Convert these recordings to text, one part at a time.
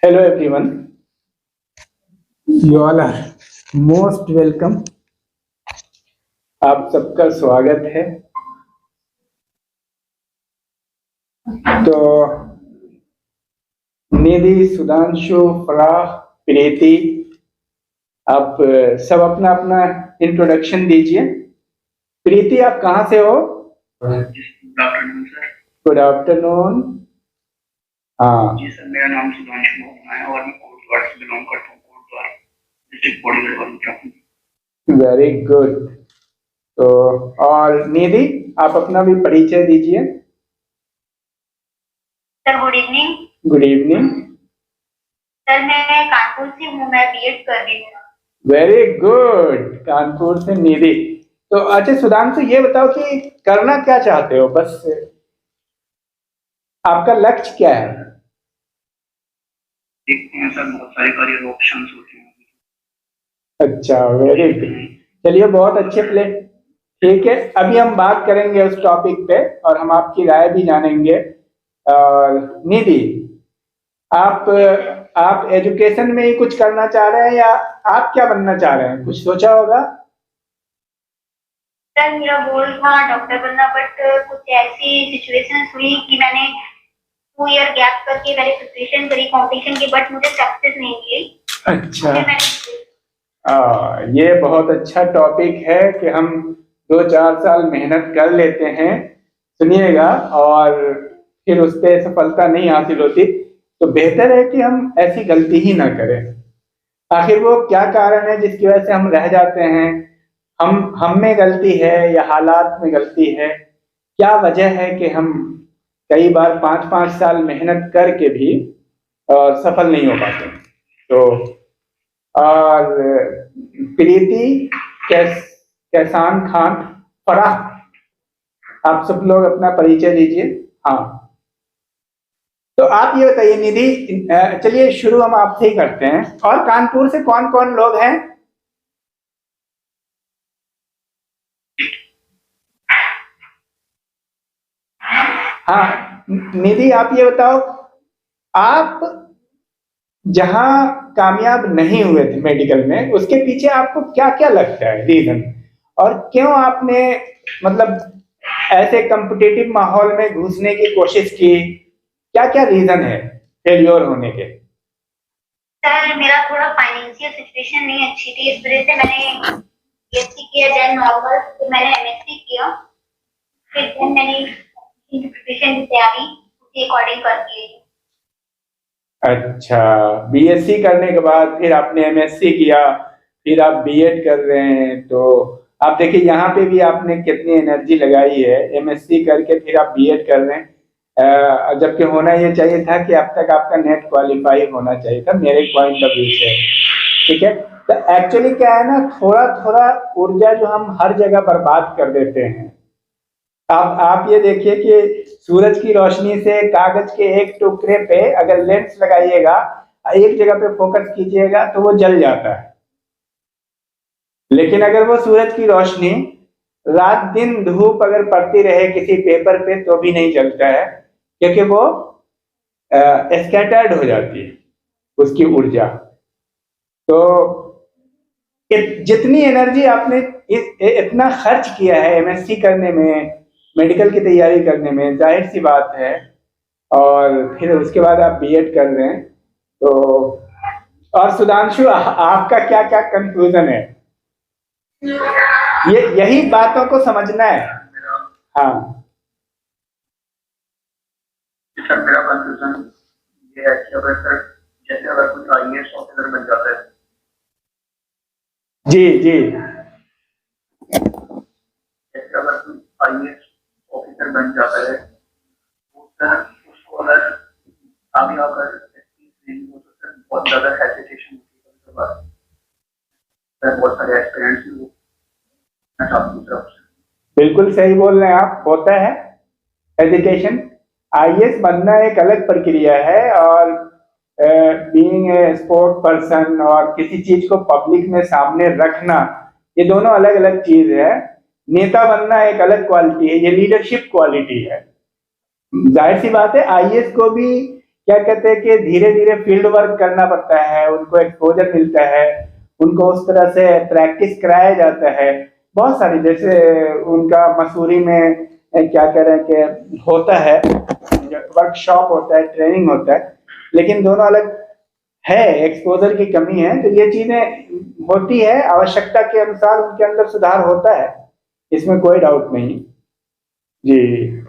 Hello everyone, you all are most welcome. आप सबका स्वागत है। तो निधि, सुधांशु, फराह, प्रीति, आप सब अपना अपना इंट्रोडक्शन दीजिए। प्रीति, आप कहाँ से हो? Good afternoon. हाँ जी सर, मेरा नाम सुधांशु मोहना है और मैं कोटद्वार से बिलोंग करता हूँ। Kotdwar district bodybuilder Uttarakhand. Very good. तो और निधि, आप अपना भी परिचय दीजिए। Sir good evening. Good evening. Sir मैं कानपुर से हूँ, मैं बीएड कर रही हूँ। वेरी गुड, कानपुर से निधि। तो अच्छा सुधांशु, ये बताओ कि करना क्या चाहते हो, बस आपका लक्ष्य क्या है? देखते हैं सर, बहुत सारे करियर ऑप्शंस होते हैं। अच्छा, वेरी गुड। चलिए, बहुत अच्छे प्ले। ठीक है, अभी हम बात करेंगे उस टॉपिक पे और हम आपकी राय भी जानेंगे। और निधि, आप एजुकेशन में ही कुछ करना चाह रहे हैं या आप क्या बनना चाह रहे हैं? कुछ सोचा होगा। सर मेरा गोल था डॉक्टर बनना, बट कुछ ऐसी सिचुएशंस हुई कि मैंने 2 ईयर गैप करके मैंने प्रिपरेशन करी कंपटीशन की, बट मुझे सक्सेस नहीं मिली। अच्छा, ये बहुत अच्छा टॉपिक है कि हम 2-4 साल मेहनत कर लेते हैं, सुनिएगा, और फिर उस पर सफलता नहीं हासिल होती, तो बेहतर है कि हम ऐसी गलती ही ना करें। आखिर वो क्या कारण है जिसकी वजह से हम रह जाते हैं? हम में गलती है या हालात में गलती है? क्या वजह है कि हम कई बार 5-5 साल मेहनत करके भी सफल नहीं हो पाते? तो और प्रीति, कैसान खान, फराह, आप सब लोग अपना परिचय दीजिए। हाँ, तो आप ये बताइए निधि, चलिए शुरू हम आपसे ही करते हैं। और कानपुर से कौन कौन लोग हैं? हाँ निधि, आप ये बताओ, आप जहां कामयाब नहीं हुए थे मेडिकल में, उसके पीछे आपको क्या क्या लगता है रीजन, और क्यों आपने मतलब ऐसे कॉम्पिटिटिव माहौल में घुसने की कोशिश की? क्या क्या रीजन है फेलियर होने के? सर मेरा थोड़ा फाइनेंशियल सिचुएशन नहीं अच्छी थी, इस वजह से मैंने बीएससी किया, देन नॉर्मल, फिर मैंने एमएससी किया, फिर देन मैंने प्रिपरेशन की तैयारी उसी अकॉर्डिंग करती है। अच्छा, बीएससी करने के बाद फिर आपने एमएससी किया, फिर आप बीएड कर रहे हैं। तो आप देखिए यहाँ पे भी आपने कितनी एनर्जी लगाई है। एमएससी करके फिर आप बीएड कर रहे हैं, जबकि होना ये चाहिए था कि अब तक आपका नेट क्वालिफाई होना चाहिए था, मेरे पॉइंट ऑफ व्यू से। ठीक है, तो एक्चुअली क्या है ना, थोड़ा थोड़ा ऊर्जा जो हम हर जगह बर्बाद कर देते हैं। आप ये देखिए कि सूरज की रोशनी से कागज के एक टुकड़े पे अगर लेंस लगाइएगा, एक जगह पे फोकस कीजिएगा तो वो जल जाता है। लेकिन अगर वो सूरज की रोशनी रात दिन धूप अगर पड़ती रहे किसी पेपर पे तो भी नहीं जलता है, क्योंकि वो स्कैटर्ड हो जाती है उसकी ऊर्जा। तो जितनी एनर्जी आपने इतना खर्च किया है एमएससी करने में, मेडिकल की तैयारी करने में, जाहिर सी बात है, और फिर उसके बाद आप बीएड कर रहे हैं। तो और सुधांशु, आपका क्या क्या कंक्लूजन है? ये यही बातों को समझना है। हाँ सर मेरा कंफ्यूजन ये है कि अगर सर जैसे अगर कोई आईएएस ऑफिसर बन जाता है, जी जी, जैसे अगर कोई आईएएस ऑफिसर बन जाता है तो सर उसको अगर आगे आकर नहीं हो तो सर बहुत ज़्यादा हेजिटेशन होती है। सर बहुत सारे एक्सपीरियंस भी आपकी तरफ से। बिल्कुल सही बोल रहे हैं आप, होता है एजुकेशन। आईएएस बनना एक अलग प्रक्रिया है, और बीइंग ए स्पोर्ट पर्सन और किसी चीज को पब्लिक में सामने रखना, ये दोनों अलग अलग चीज है। नेता बनना एक अलग क्वालिटी है, ये लीडरशिप क्वालिटी है। जाहिर सी बात है, आईएएस को भी क्या कहते हैं कि धीरे धीरे फील्ड वर्क करना पड़ता है, उनको एक्सपोजर मिलता है, उनको उस तरह से प्रैक्टिस कराया जाता है। बहुत सारी, जैसे उनका मसूरी में क्या कह रहे हैं कि होता है, वर्कशॉप होता है, ट्रेनिंग होता है, लेकिन दोनों अलग है, एक्सपोजर की कमी है। तो ये चीजें होती है, आवश्यकता के अनुसार उनके अंदर सुधार होता है, इसमें कोई डाउट नहीं जी।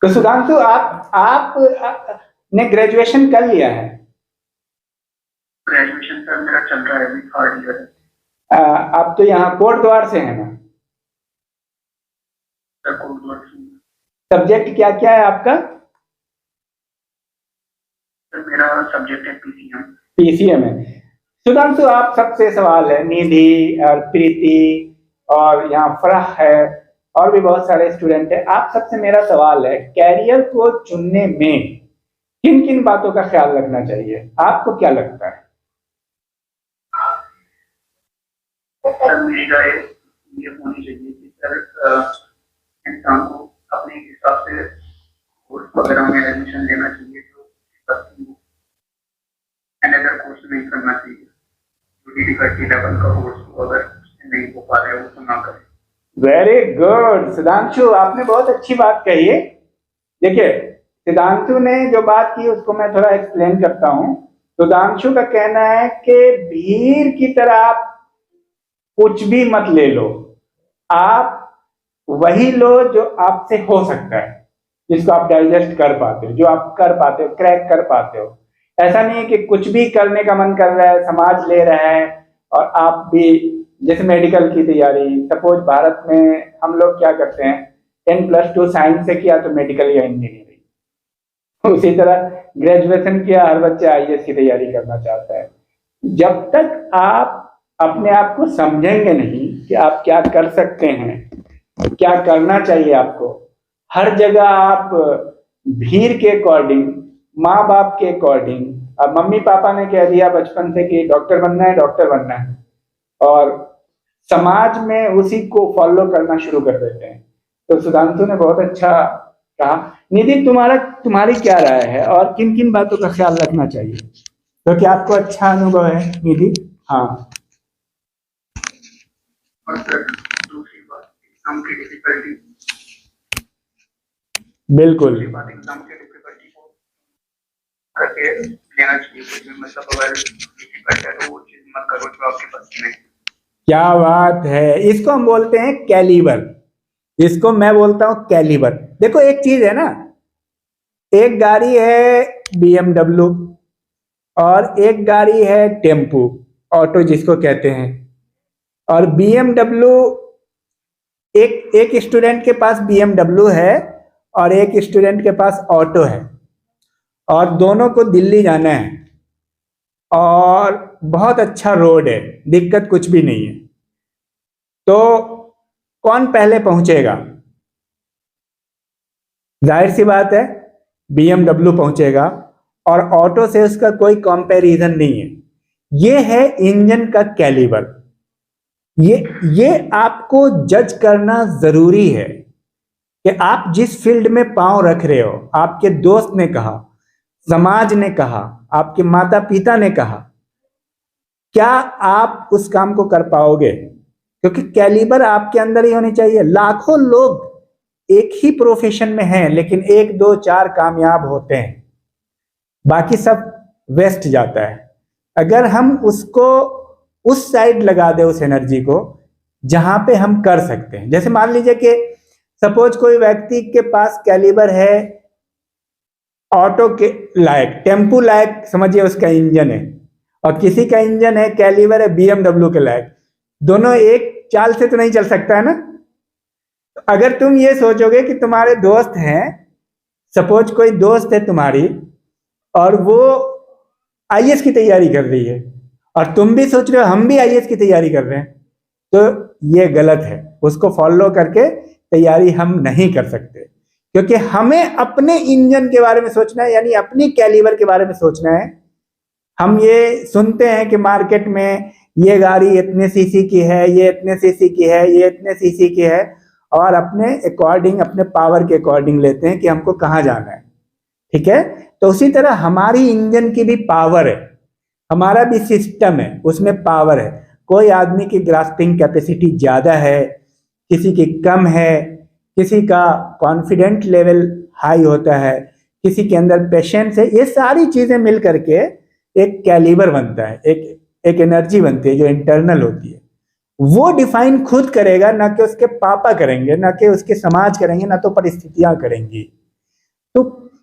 तो सुधांशु, आप ने ग्रेजुएशन कर लिया है? ग्रेजुएशन सर मेरा चल रहा है, अभी 3rd ईयर है। आप तो यहाँ कोटद्वार से हैं ना? सर कोटद्वार से। सब्जेक्ट क्या क्या है आपका? सर मेरा सब्जेक्ट है पीसीएम। पीसीएम है। सुधांशु, आप सबसे सवाल है, निधि और प्रीति और यहाँ फराह है और भी बहुत सारे स्टूडेंट है, आप सबसे मेरा सवाल है, कैरियर को चुनने में किन किन बातों का ख्याल रखना चाहिए, आपको क्या लगता है? सर मेरी राय ये होनी चाहिए कि सर इंसान को अपने हिसाब से कोर्स वगैरह में एडमिशन लेना चाहिए, जो अनदर कोर्स नहीं करना चाहिए। जो डिफिकल्टी लेवल का कोर्स अगर उससे नहीं हो पा रहा है वो तो ना करें। वेरी गुड सुधांशु, आपने बहुत अच्छी बात कही है। देखिए, सुधांशु ने जो बात की उसको मैं थोड़ा एक्सप्लेन करता हूँ। सुधांशु का कहना है कि भीड़ की तरह आप कुछ भी मत ले लो, आप वही लो जो आपसे हो सकता है, जिसको आप डाइजेस्ट कर पाते हो, जो आप कर पाते हो, क्रैक कर पाते हो। ऐसा नहीं है कि कुछ भी करने का मन कर रहा है, समाज ले रहा है और आप भी, जैसे मेडिकल की तैयारी, सपोज भारत में हम लोग क्या करते हैं, 10+2 साइंस से किया तो मेडिकल या इंजीनियरिंग, उसी तरह ग्रेजुएशन किया, हर बच्चा आईएएस की तैयारी करना चाहता है। जब तक आप अपने आप को समझेंगे नहीं कि आप क्या कर सकते हैं, क्या करना चाहिए आपको, हर जगह आप भीड़ के अकॉर्डिंग, माँ बाप के अकॉर्डिंग, अब मम्मी पापा ने कह दिया बचपन से कि डॉक्टर बनना है, डॉक्टर बनना है, और समाज में उसी को फॉलो करना शुरू कर देते हैं। तो सुधांशु ने बहुत अच्छा कहा। निधि, तुम्हारी क्या राय है और किन किन बातों का ख्याल रखना चाहिए, तो क्या आपको अच्छा अनुभव है निधि? हाँ। और सर दूसरी बात एग्जाम की डिफिकल्टी, बिल्कुल एग्जाम की डिफिकल्टी को करके लेना चाहिए। कुछ भी मतलब अगर डिफिकल्ट है तो वो चीज मत करो जो आपके पास नहीं। क्या बात है, इसको हम बोलते हैं कैलिबर, इसको मैं बोलता हूं कैलिबर। देखो एक चीज है ना, एक गाड़ी है BMW और एक गाड़ी है टेम्पू, ऑटो जिसको कहते हैं, और BMW, एक स्टूडेंट के पास BMW है और एक स्टूडेंट के पास ऑटो है, और दोनों को दिल्ली जाना है और बहुत अच्छा रोड है, दिक्कत कुछ भी नहीं है। तो कौन पहले पहुंचेगा? जाहिर सी बात है BMW पहुंचेगा, और ऑटो से उसका कोई कंपैरिजन नहीं है। ये है इंजन का कैलिबर। ये आपको जज करना जरूरी है कि आप जिस फील्ड में पांव रख रहे हो, आपके दोस्त ने कहा, समाज ने कहा, आपके माता पिता ने कहा, क्या आप उस काम को कर पाओगे? क्योंकि कैलिबर आपके अंदर ही होनी चाहिए। लाखों लोग एक ही प्रोफेशन में हैं, लेकिन 1 2 4 कामयाब होते हैं, बाकी सब वेस्ट जाता है। अगर हम उसको उस साइड लगा दे, उस एनर्जी को जहां पे हम कर सकते हैं। जैसे मान लीजिए कि सपोज कोई व्यक्ति के पास कैलिबर है ऑटो के लायक, टेम्पू लायक समझिए उसका इंजन है, और किसी का इंजन है, कैलिबर है BMW के लायक, दोनों एक चाल से तो नहीं चल सकता है ना। तो अगर तुम ये सोचोगे कि तुम्हारे दोस्त हैं, सपोज कोई दोस्त है तुम्हारी और वो आईएएस की तैयारी कर रही है, और तुम भी सोच रहे हो हम भी आईएएस की तैयारी कर रहे हैं, तो ये गलत है। उसको फॉलो करके तैयारी हम नहीं कर सकते, क्योंकि हमें अपने इंजन के बारे में सोचना है, यानी अपनी कैलिबर के बारे में सोचना है। हम ये सुनते हैं कि मार्केट में ये गाड़ी इतने सीसी की है, ये इतने सीसी की है, ये इतने सीसी की है, और अपने अकॉर्डिंग, अपने पावर के अकॉर्डिंग लेते हैं कि हमको कहाँ जाना है। ठीक है, तो उसी तरह हमारी इंजन की भी पावर है, हमारा भी सिस्टम है, उसमें पावर है। कोई आदमी की ग्रास्पिंग कैपेसिटी ज्यादा है, किसी की कम है, किसी का कॉन्फिडेंट लेवल हाई होता है, किसी के अंदर पेशेंस है। ये सारी चीजें मिल करके एक कैलिबर बनता है, एक एनर्जी बनती है जो इंटरनल होती है। वो डिफाइन खुद करेगा, ना कि उसके पापा करेंगे, ना कि उसके समाज करेंगे, ना तो परिस्थितियां करेंगी। तो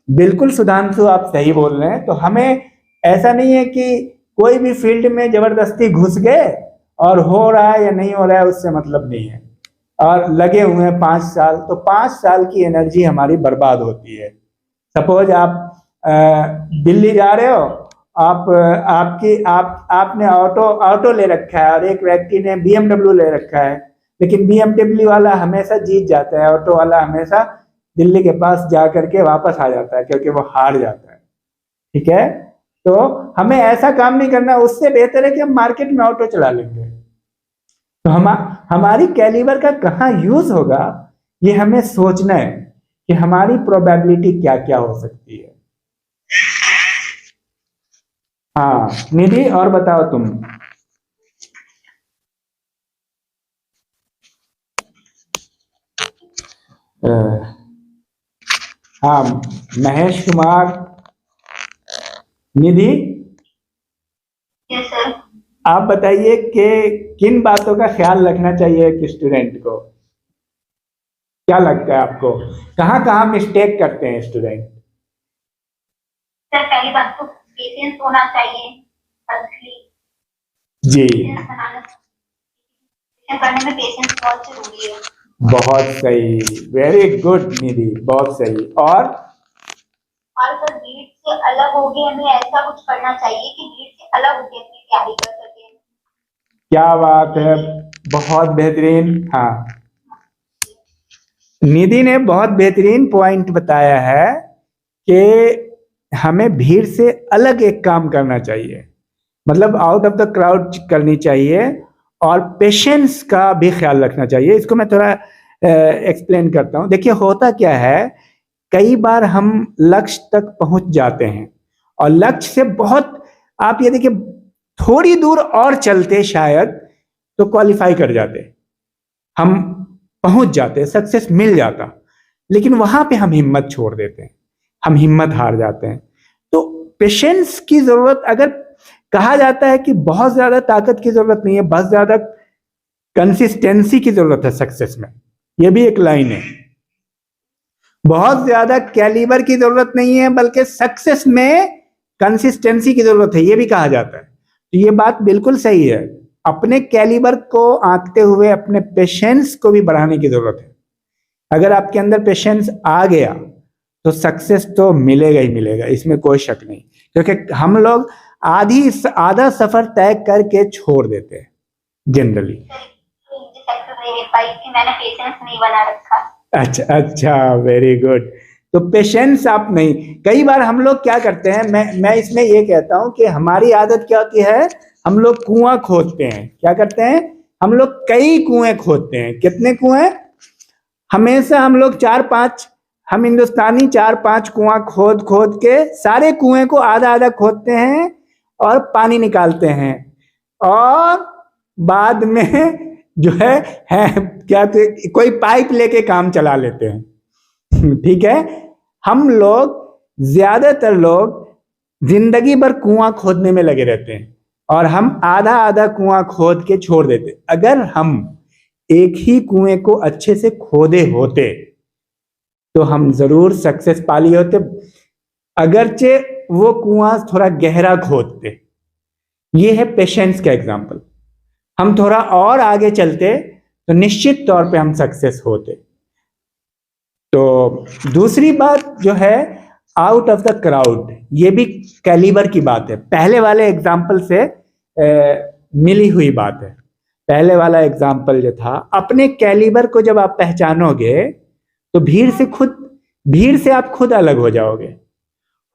बिल्कुल सुधांशु आप सही बोल रहे हैं। तो हमें ऐसा नहीं है कि कोई भी फील्ड में जबरदस्ती घुस गए और हो रहा है या नहीं हो रहा है उससे मतलब नहीं है, और लगे हुए हैं 5 साल, तो 5 साल की एनर्जी हमारी बर्बाद होती है। सपोज आप दिल्ली जा रहे हो, आपने ऑटो ले रखा है और एक व्यक्ति ने BMW ले रखा है, लेकिन BMW वाला हमेशा जीत जाता है, ऑटो वाला हमेशा दिल्ली के पास जा करके वापस आ जाता है क्योंकि वो हार जाता है। ठीक है, तो हमें ऐसा काम नहीं करना। उससे बेहतर है कि हम मार्केट में ऑटो चला लेंगे। तो हमारी कैलिबर का कहाँ यूज होगा, ये हमें सोचना है कि हमारी प्रोबेबिलिटी क्या क्या हो सकती है। हाँ निधि, और बताओ तुम। हाँ महेश कुमार, निधि, यस सर। आप बताइए कि किन बातों का ख्याल रखना चाहिए एक स्टूडेंट को। क्या लगता है आपको, कहाँ कहाँ मिस्टेक करते हैं स्टूडेंट? सर पहली बात तो पेशेंस होना चाहिए, फर्स्टली जी, करने में पेशेंस बहुत जरूरी है। बहुत सही, वेरी गुड निधि, बहुत सही। और सर भीड़ से अलग हो गए, हमें ऐसा कुछ करना चाहिए कि भीड़ से अलग होकर अपनी तैयारी कर सके। क्या बात है, बहुत बेहतरीन। हाँ, निधि ने बहुत बेहतरीन पॉइंट बताया है कि हमें भीड़ से अलग एक काम करना चाहिए, मतलब आउट ऑफ द क्राउड करनी चाहिए, और पेशेंस का भी ख्याल रखना चाहिए। इसको मैं थोड़ा एक्सप्लेन करता हूँ। देखिए होता क्या है, कई बार हम लक्ष्य तक पहुंच जाते हैं और लक्ष्य से बहुत, आप ये देखिए थोड़ी दूर और चलते शायद तो क्वालिफाई कर जाते, हम पहुंच जाते, सक्सेस मिल जाता, लेकिन वहां पे हम हिम्मत छोड़ देते हैं, हम हिम्मत हार जाते हैं। तो पेशेंस की जरूरत, अगर कहा जाता है कि बहुत ज्यादा ताकत की जरूरत नहीं है, बहुत ज्यादा कंसिस्टेंसी की जरूरत है सक्सेस में, यह भी एक लाइन है। बहुत ज्यादा कैलिबर की जरूरत नहीं है, बल्कि सक्सेस में कंसिस्टेंसी की जरूरत है, यह भी कहा जाता है। तो ये बात बिल्कुल सही है। अपने कैलिबर को आंकते हुए अपने पेशेंस को भी बढ़ाने की जरूरत है। अगर आपके अंदर पेशेंस आ गया तो सक्सेस तो मिलेगा ही मिलेगा, इसमें कोई शक नहीं। क्योंकि हम लोग आधा सफर तय करके छोड़ देते हैं जनरली। मैंने पेशेंस नहीं बना रखा। अच्छा, वेरी गुड। तो पेशेंस आप नहीं, कई बार हम लोग क्या करते हैं, मैं इसमें ये कहता हूं कि हमारी आदत क्या होती है, हम लोग कुआं खोदते हैं। क्या करते हैं, हम लोग कई कुएं खोदते हैं। कितने कुएं? हमेशा हम लोग 4-5, हम हिंदुस्तानी 4-5 कुआं खोद खोद के सारे कुएं को आधा आधा खोदते हैं और पानी निकालते हैं, और बाद में जो है क्या कोई पाइप लेके काम चला लेते हैं। ठीक है, हम लोग, ज्यादातर लोग जिंदगी भर कुआं खोदने में लगे रहते हैं और हम आधा आधा कुआं खोद के छोड़ देते। अगर हम एक ही कुएं को अच्छे से खोदे होते तो हम जरूर सक्सेस पा लिए होते, अगरचे वो कुआं थोड़ा गहरा खोदते। ये है पेशेंस का एग्जाम्पल। हम थोड़ा और आगे चलते तो निश्चित तौर पे हम सक्सेस होते। तो दूसरी बात जो है, आउट ऑफ द क्राउड, ये भी कैलिबर की बात है, पहले वाले एग्जाम्पल से मिली हुई बात है। पहले वाला एग्जाम्पल जो था, अपने कैलिबर को जब आप पहचानोगे तो भीड़ से आप खुद अलग हो जाओगे।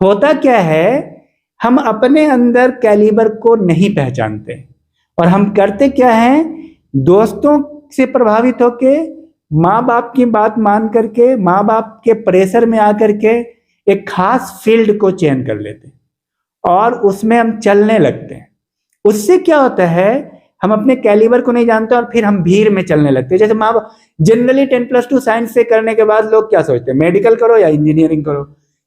होता क्या है, हम अपने अंदर कैलिबर को नहीं पहचानते और हम करते क्या है, दोस्तों से प्रभावित होके, माँ बाप की बात मान करके, माँ बाप के प्रेशर में आकर के एक खास फील्ड को चयन कर लेते हैं और उसमें हम चलने लगते हैं। उससे क्या होता है, हम अपने कैलिबर को नहीं जानते और फिर हम भीड़ में चलने लगते हैं। जैसे जनरली 10+2 साइंस से करने के बाद लोग क्या सोचते हैं, मेडिकल करो या इंजीनियरिंग करो,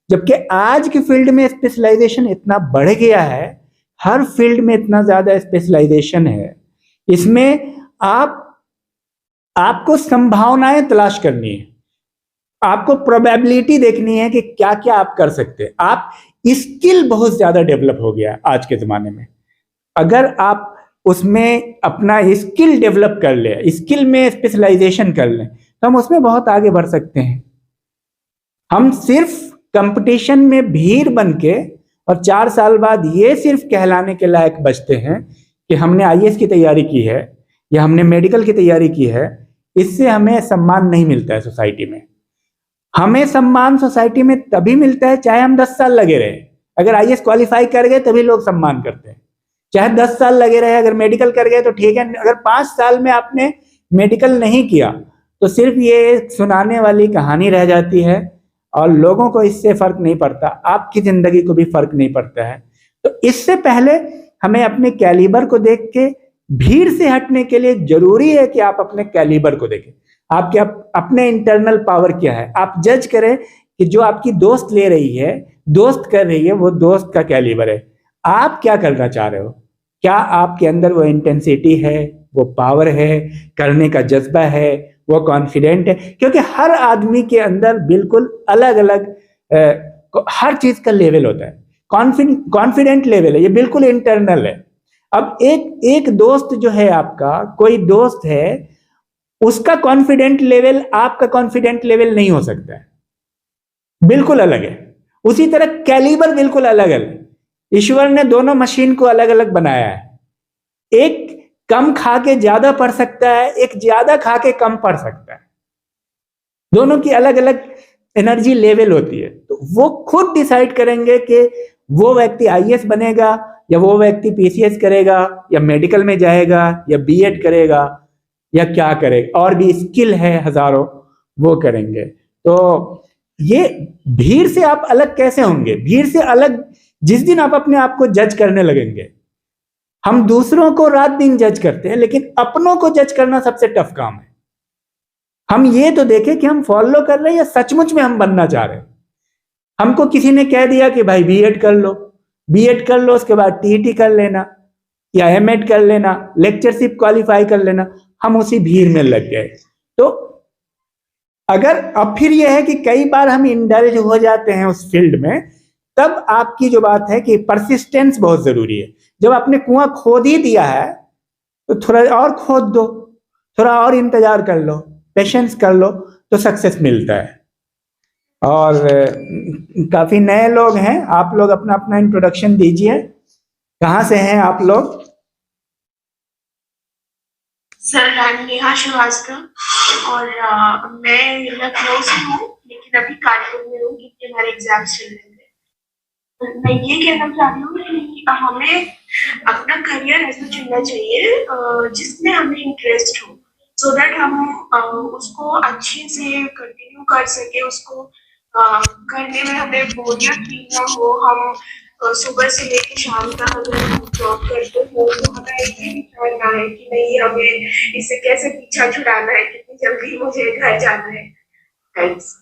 जबकि आज की फील्ड में स्पेशलाइजेशन इतना बढ़ गया है, हर फील्ड में इतना ज्यादा स्पेशलाइजेशन है। इसमें आपको संभावनाएं तलाश करनी है, आपको प्रोबेबिलिटी देखनी है कि क्या क्या आप कर सकते हैं। आप स्किल बहुत ज्यादा डेवलप हो गया आज के जमाने में। अगर आप उसमें अपना स्किल डेवलप कर ले, स्किल में स्पेशलाइजेशन कर लें, तो हम उसमें बहुत आगे बढ़ सकते हैं। हम सिर्फ कंपटीशन में भीड़ बन के और 4 साल बाद ये सिर्फ कहलाने के लायक बचते हैं कि हमने आईएएस की तैयारी की है या हमने मेडिकल की तैयारी की है। इससे हमें सम्मान नहीं मिलता है सोसाइटी में। हमें सम्मान सोसाइटी में तभी मिलता है चाहे हम 10 साल लगे रहे। अगर आईएएस क्वालिफाई कर गए तभी लोग सम्मान करते हैं, चाहे 10 साल लगे रहे। अगर मेडिकल कर गए तो ठीक है, अगर 5 साल में आपने मेडिकल नहीं किया तो सिर्फ ये सुनाने वाली कहानी रह जाती है और लोगों को इससे फर्क नहीं पड़ता, आपकी जिंदगी को भी फर्क नहीं पड़ता है। तो इससे पहले हमें अपने कैलिबर को देख के भीड़ से हटने के लिए जरूरी है कि आप अपने कैलिबर को देखें, आपके अपने इंटरनल पावर क्या है। आप जज करें कि जो आपकी दोस्त ले रही है, दोस्त कर रही है, वो दोस्त का कैलिबर है। आप क्या करना चाह रहे हो, क्या आपके अंदर वो इंटेंसिटी है, वो पावर है, करने का जज्बा है, वो कॉन्फिडेंट है। क्योंकि हर आदमी के अंदर बिल्कुल अलग अलग हर चीज का लेवल होता है। कॉन्फिडेंट लेवल है, ये बिल्कुल इंटरनल है। अब एक दोस्त जो है आपका, कोई दोस्त है, उसका कॉन्फिडेंट लेवल आपका कॉन्फिडेंट लेवल नहीं हो सकता है, बिल्कुल अलग है। उसी तरह कैलिबर बिल्कुल अलग है। ईश्वर ने दोनों मशीन को अलग अलग बनाया है। एक कम खा के ज्यादा पढ़ सकता है, एक ज्यादा खा के कम पढ़ सकता है। दोनों की अलग अलग एनर्जी लेवल होती है। तो वो खुद डिसाइड करेंगे कि वो व्यक्ति आईएएस बनेगा या वो व्यक्ति पीसीएस करेगा या मेडिकल में जाएगा या बीएड करेगा या क्या करेगा। और भी स्किल है हजारों, वो करेंगे। तो ये भीड़ से आप अलग कैसे होंगे? भीड़ से अलग जिस दिन आप अपने आप को जज करने लगेंगे। हम दूसरों को रात दिन जज करते हैं, लेकिन अपनों को जज करना सबसे टफ काम है। हम ये तो देखें कि हम फॉलो कर रहे हैं या सचमुच में हम बनना चाह रहे हैं। हमको किसी ने कह दिया कि भाई बीएड कर लो, बीएड कर लो, उसके बाद टीईटी कर लेना या एमएड कर लेना, लेक्चरशिप क्वालिफाई कर लेना, हम उसी भीड़ में लग गए। तो अगर अब फिर यह है कि कई बार हम इंडल्ज हो जाते हैं उस फील्ड में, तब आपकी जो बात है कि परसिस्टेंस बहुत जरूरी है। जब आपने कुआं खोद ही दिया है तो थोड़ा और खोद दो, थोड़ा और इंतजार कर लो, पेशेंस कर लो, तो सक्सेस मिलता है। और काफी नए लोग हैं, आप लोग अपना अपना इंट्रोडक्शन दीजिए। कहाँ से हैं आप लोग? सर नेहा श्रीवास्तव और मैं लखनऊ से हूँ, लेकिन अभी कानपुर में हूँ क्योंकि हमारे एग्जाम्स चल रहे थे। मैं ये कहना चाह रही हूँ कि हमें अपना करियर ऐसा चुनना चाहिए जिसमें हमें इंटरेस्ट हो, सो दैट हम उसको अच्छे से कंटिन्यू कर सके। उसको करने में हमें बोरियत फील ना हो। हम सुबह से लेकर शाम तक अगर हम जॉब करते हो तो हमें ये विचार ना है कि नहीं हमें इससे कैसे पीछा छुड़ाना है, कितनी जल्दी मुझे घर जाना है। थैंक्स।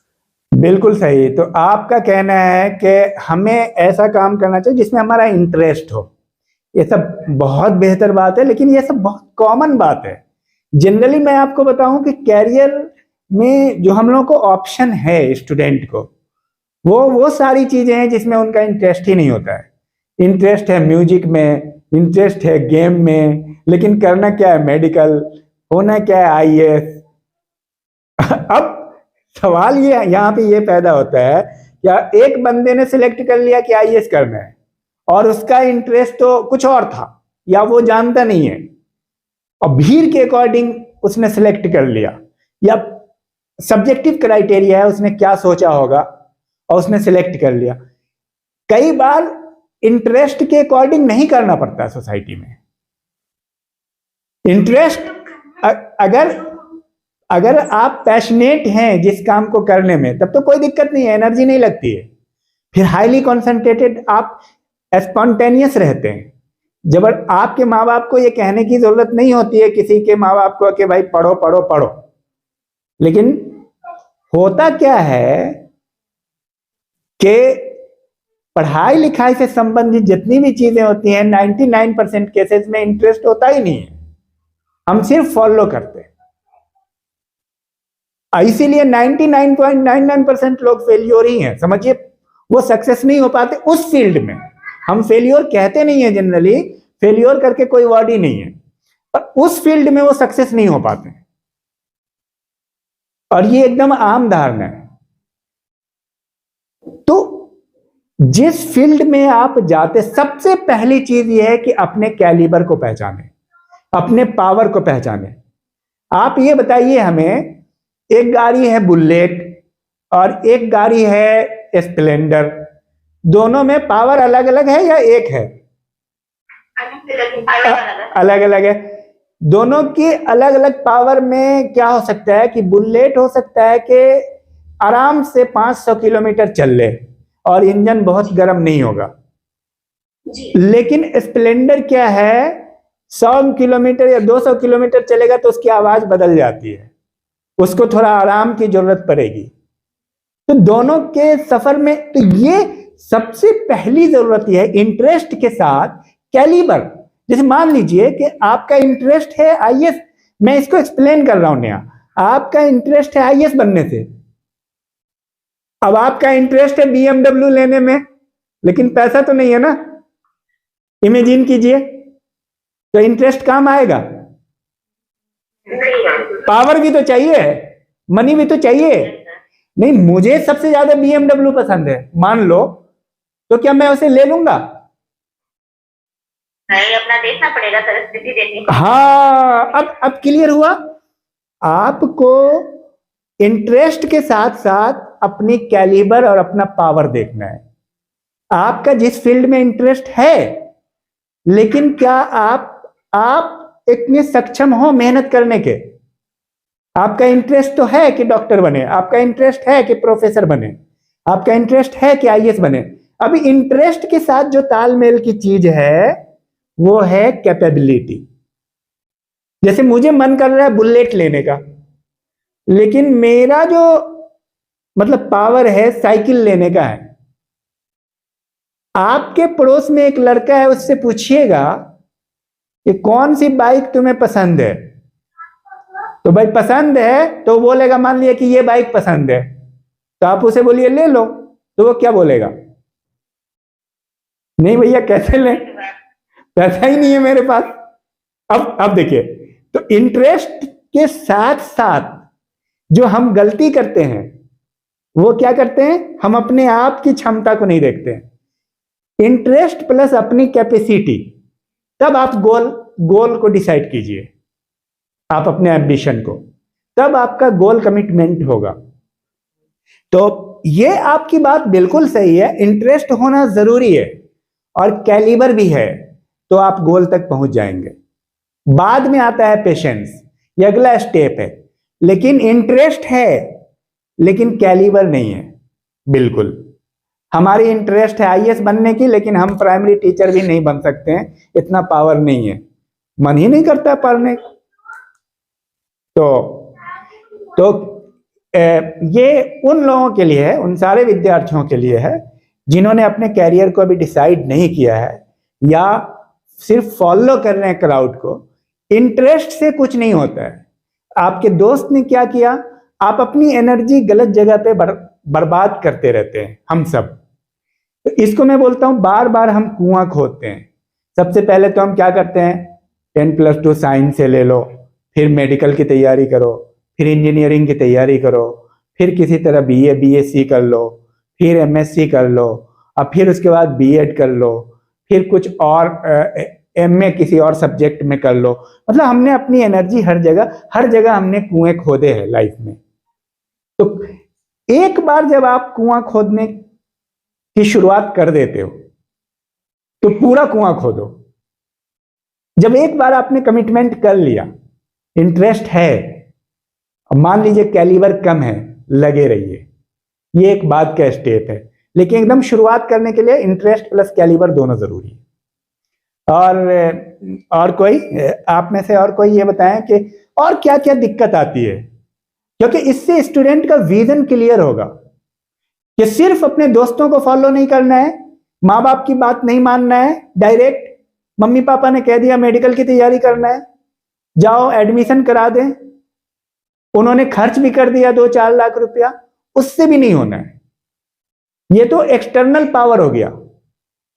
बिल्कुल सही। तो आपका कहना है कि हमें ऐसा काम करना चाहिए जिसमें हमारा इंटरेस्ट हो। ये सब बहुत बेहतर बात है, लेकिन ये सब बहुत कॉमन बात है। जनरली मैं आपको बताऊं कि कैरियर में जो हम लोगों को ऑप्शन है स्टूडेंट को, वो सारी चीजें हैं जिसमें उनका इंटरेस्ट ही नहीं होता है। इंटरेस्ट है म्यूजिक में, इंटरेस्ट है गेम में, लेकिन करना क्या है मेडिकल, होना क्या है आईएएस। अब सवाल ये यहाँ पे ये पैदा होता है, या एक बंदे ने सिलेक्ट कर लिया कि आईएएस करना है और उसका इंटरेस्ट तो कुछ और था या वो जानता नहीं है, और भीड़ के अकॉर्डिंग उसने सिलेक्ट कर लिया, या सब्जेक्टिव क्राइटेरिया है उसने क्या सोचा होगा और उसने सिलेक्ट कर लिया। कई बार इंटरेस्ट के अकॉर्डिंग नहीं करना पड़ता है सोसाइटी में। इंटरेस्ट अगर आप पैशनेट हैं जिस काम को करने में, तब तो कोई दिक्कत नहीं है, एनर्जी नहीं लगती है। फिर हाईली कॉन्सेंट्रेटेड, आप स्पॉन्टेनियस रहते हैं। जब आपके माँ बाप को ये कहने की जरूरत नहीं होती है किसी के माँ बाप को कि भाई पढ़ो पढ़ो पढ़ो, लेकिन होता क्या है कि पढ़ाई लिखाई से संबंधित जितनी भी चीजें होती हैं 99% केसेस में इंटरेस्ट होता ही नहीं है, हम सिर्फ फॉलो करते हैं। इसीलिए 99.99% लोग फेलियर ही हैं, समझिए, वो सक्सेस नहीं हो पाते उस फील्ड में। हम फेलियर कहते नहीं है, जनरली फेलियर करके कोई वर्ड ही नहीं है, पर उस फील्ड में वो सक्सेस नहीं हो पाते, और ये एकदम आम धारणा है। तो जिस फील्ड में आप जाते, सबसे पहली चीज ये है कि अपने कैलिबर को पहचाने, अपने पावर को पहचाने। आप ये बताइए हमें, एक गाड़ी है बुलेट और एक गाड़ी है स्प्लेंडर, दोनों में पावर अलग अलग है या एक है? अलग अलग है। दोनों की अलग अलग पावर में क्या हो सकता है कि बुलेट हो सकता है कि आराम से 500 किलोमीटर चल ले और इंजन बहुत गर्म नहीं होगा, लेकिन स्प्लेंडर क्या है, 100 किलोमीटर या 200 किलोमीटर चलेगा तो उसकी आवाज बदल जाती है, उसको थोड़ा आराम की जरूरत पड़ेगी। तो दोनों के सफर में, तो ये सबसे पहली जरूरत यह है इंटरेस्ट के साथ कैलिबर। जैसे मान लीजिए कि आपका इंटरेस्ट है आईएएस, मैं इसको एक्सप्लेन कर रहा हूं नया, आपका इंटरेस्ट है आईएएस बनने से, अब आपका इंटरेस्ट है BMW लेने में, लेकिन पैसा तो नहीं है ना, इमेजिन कीजिए, तो इंटरेस्ट काम आएगा? पावर भी तो चाहिए, मनी भी तो चाहिए। नहीं, मुझे सबसे ज्यादा BMW पसंद है मान लो, तो क्या मैं उसे ले लूंगा? नहीं, अपना देखना पड़ेगा, परिस्थिति देखनी पड़ेगी। हाँ, अब क्लियर हुआ। आपको इंटरेस्ट के साथ साथ अपनी कैलिबर और अपना पावर देखना है। आपका जिस फील्ड में इंटरेस्ट है, लेकिन क्या आप इतने सक्षम हो मेहनत करने के? आपका इंटरेस्ट तो है कि डॉक्टर बने, आपका इंटरेस्ट है कि प्रोफेसर बने, आपका इंटरेस्ट है कि आईएएस बने। अभी इंटरेस्ट के साथ जो तालमेल की चीज है वो है कैपेबिलिटी। जैसे मुझे मन कर रहा है बुलेट लेने का, लेकिन मेरा जो मतलब पावर है साइकिल लेने का है। आपके पड़ोस में एक लड़का है, उससे पूछिएगा कि कौन सी बाइक तुम्हें पसंद है, तो भाई पसंद है तो बोलेगा, मान लिया कि ये बाइक पसंद है, तो आप उसे बोलिए ले लो, तो वो क्या बोलेगा? नहीं भैया कैसे लें, पैसा ही नहीं है मेरे पास। अब देखिए, तो इंटरेस्ट के साथ साथ जो हम गलती करते हैं वो क्या करते हैं, हम अपने आप की क्षमता को नहीं देखते हैं। इंटरेस्ट प्लस अपनी कैपेसिटी, तब आप गोल को डिसाइड कीजिए, आप अपने एम्बिशन को, तब आपका गोल कमिटमेंट होगा। तो ये आपकी बात बिल्कुल सही है, इंटरेस्ट होना जरूरी है और कैलिबर भी है, तो आप गोल तक पहुंच जाएंगे। बाद में आता है पेशेंस, ये अगला स्टेप है। लेकिन इंटरेस्ट है लेकिन कैलिबर नहीं है। बिल्कुल, हमारी इंटरेस्ट है आईएएस बनने की, लेकिन हम प्राइमरी टीचर भी नहीं बन सकते हैं, इतना पावर नहीं है, मन ही नहीं करता पढ़ने। तो ये उन लोगों के लिए है, उन सारे विद्यार्थियों के लिए है जिन्होंने अपने कैरियर को अभी डिसाइड नहीं किया है या सिर्फ फॉलो कर रहे हैं क्राउड को। इंटरेस्ट से कुछ नहीं होता है। आपके दोस्त ने क्या किया, आप अपनी एनर्जी गलत जगह पे बर्बाद करते रहते हैं, हम सब। तो इसको मैं बोलता हूं बार बार हम कुआं खोदते हैं। सबसे पहले तो हम क्या करते हैं, 10+2 साइंस से ले लो, फिर मेडिकल की तैयारी करो, फिर इंजीनियरिंग की तैयारी करो, फिर किसी तरह BA BSc कर लो, फिर MSc कर लो, और फिर उसके बाद B.Ed कर लो, फिर कुछ और MA किसी और सब्जेक्ट में कर लो। मतलब हमने अपनी एनर्जी हर जगह हमने कुएं खोदे हैं लाइफ में। तो एक बार जब आप कुआं खोदने की शुरुआत कर देते हो तो पूरा कुआं खोदो। जब एक बार आपने कमिटमेंट कर लिया, इंटरेस्ट है, मान लीजिए कैलिबर कम है, लगे रहिए। ये एक बात का स्टेप है। लेकिन एकदम शुरुआत करने के लिए इंटरेस्ट प्लस कैलिबर दोनों जरूरी है। और कोई आप में से और कोई ये बताएं कि और क्या क्या दिक्कत आती है, क्योंकि इससे स्टूडेंट का विजन क्लियर होगा कि सिर्फ अपने दोस्तों को फॉलो नहीं करना है, माँ बाप की बात नहीं मानना है, डायरेक्ट मम्मी पापा ने कह दिया मेडिकल की तैयारी करना है, जाओ एडमिशन करा दें, उन्होंने खर्च भी कर दिया 2-4 लाख रुपया, उससे भी नहीं होना है। ये तो एक्सटर्नल पावर हो गया।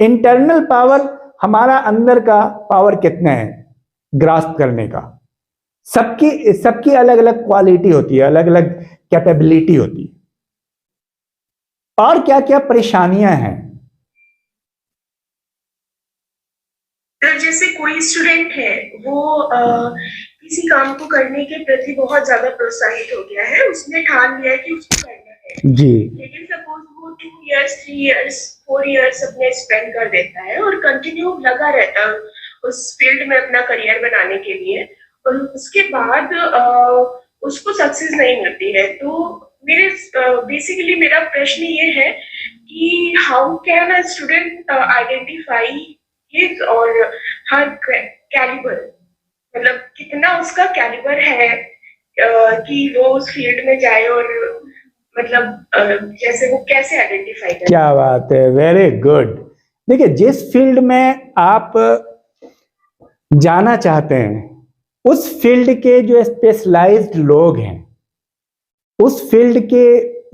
इंटरनल पावर, हमारा अंदर का पावर कितना है ग्रास्प करने का। सबकी अलग अलग क्वालिटी होती है, अलग अलग कैपेबिलिटी होती है। और क्या क्या परेशानियां हैं? जैसे कोई स्टूडेंट है वो किसी काम को करने के प्रति बहुत ज्यादा प्रोत्साहित हो गया है, उसने ठान लिया है कि उसको करना है जी, लेकिन सपोज वो 2 इयर्स 3 इयर्स 4 इयर्स अपने स्पेंड कर देता है और कंटिन्यू लगा रहता है उस फील्ड में अपना करियर बनाने के लिए, और उसके बाद उसको सक्सेस नहीं मिलती है। तो मेरे बेसिकली मेरा प्रश्न ये है कि how can a student identify his और हर कैलिबर, मतलब कितना उसका कैलिबर है कि वो उस फील्ड में जाए, और मतलब जैसे वो कैसे आइडेंटिफाई करे? क्या बात है, वेरी गुड। देखिए, जिस फील्ड में आप जाना चाहते हैं उस फील्ड के जो स्पेशलाइज्ड लोग हैं, उस फील्ड के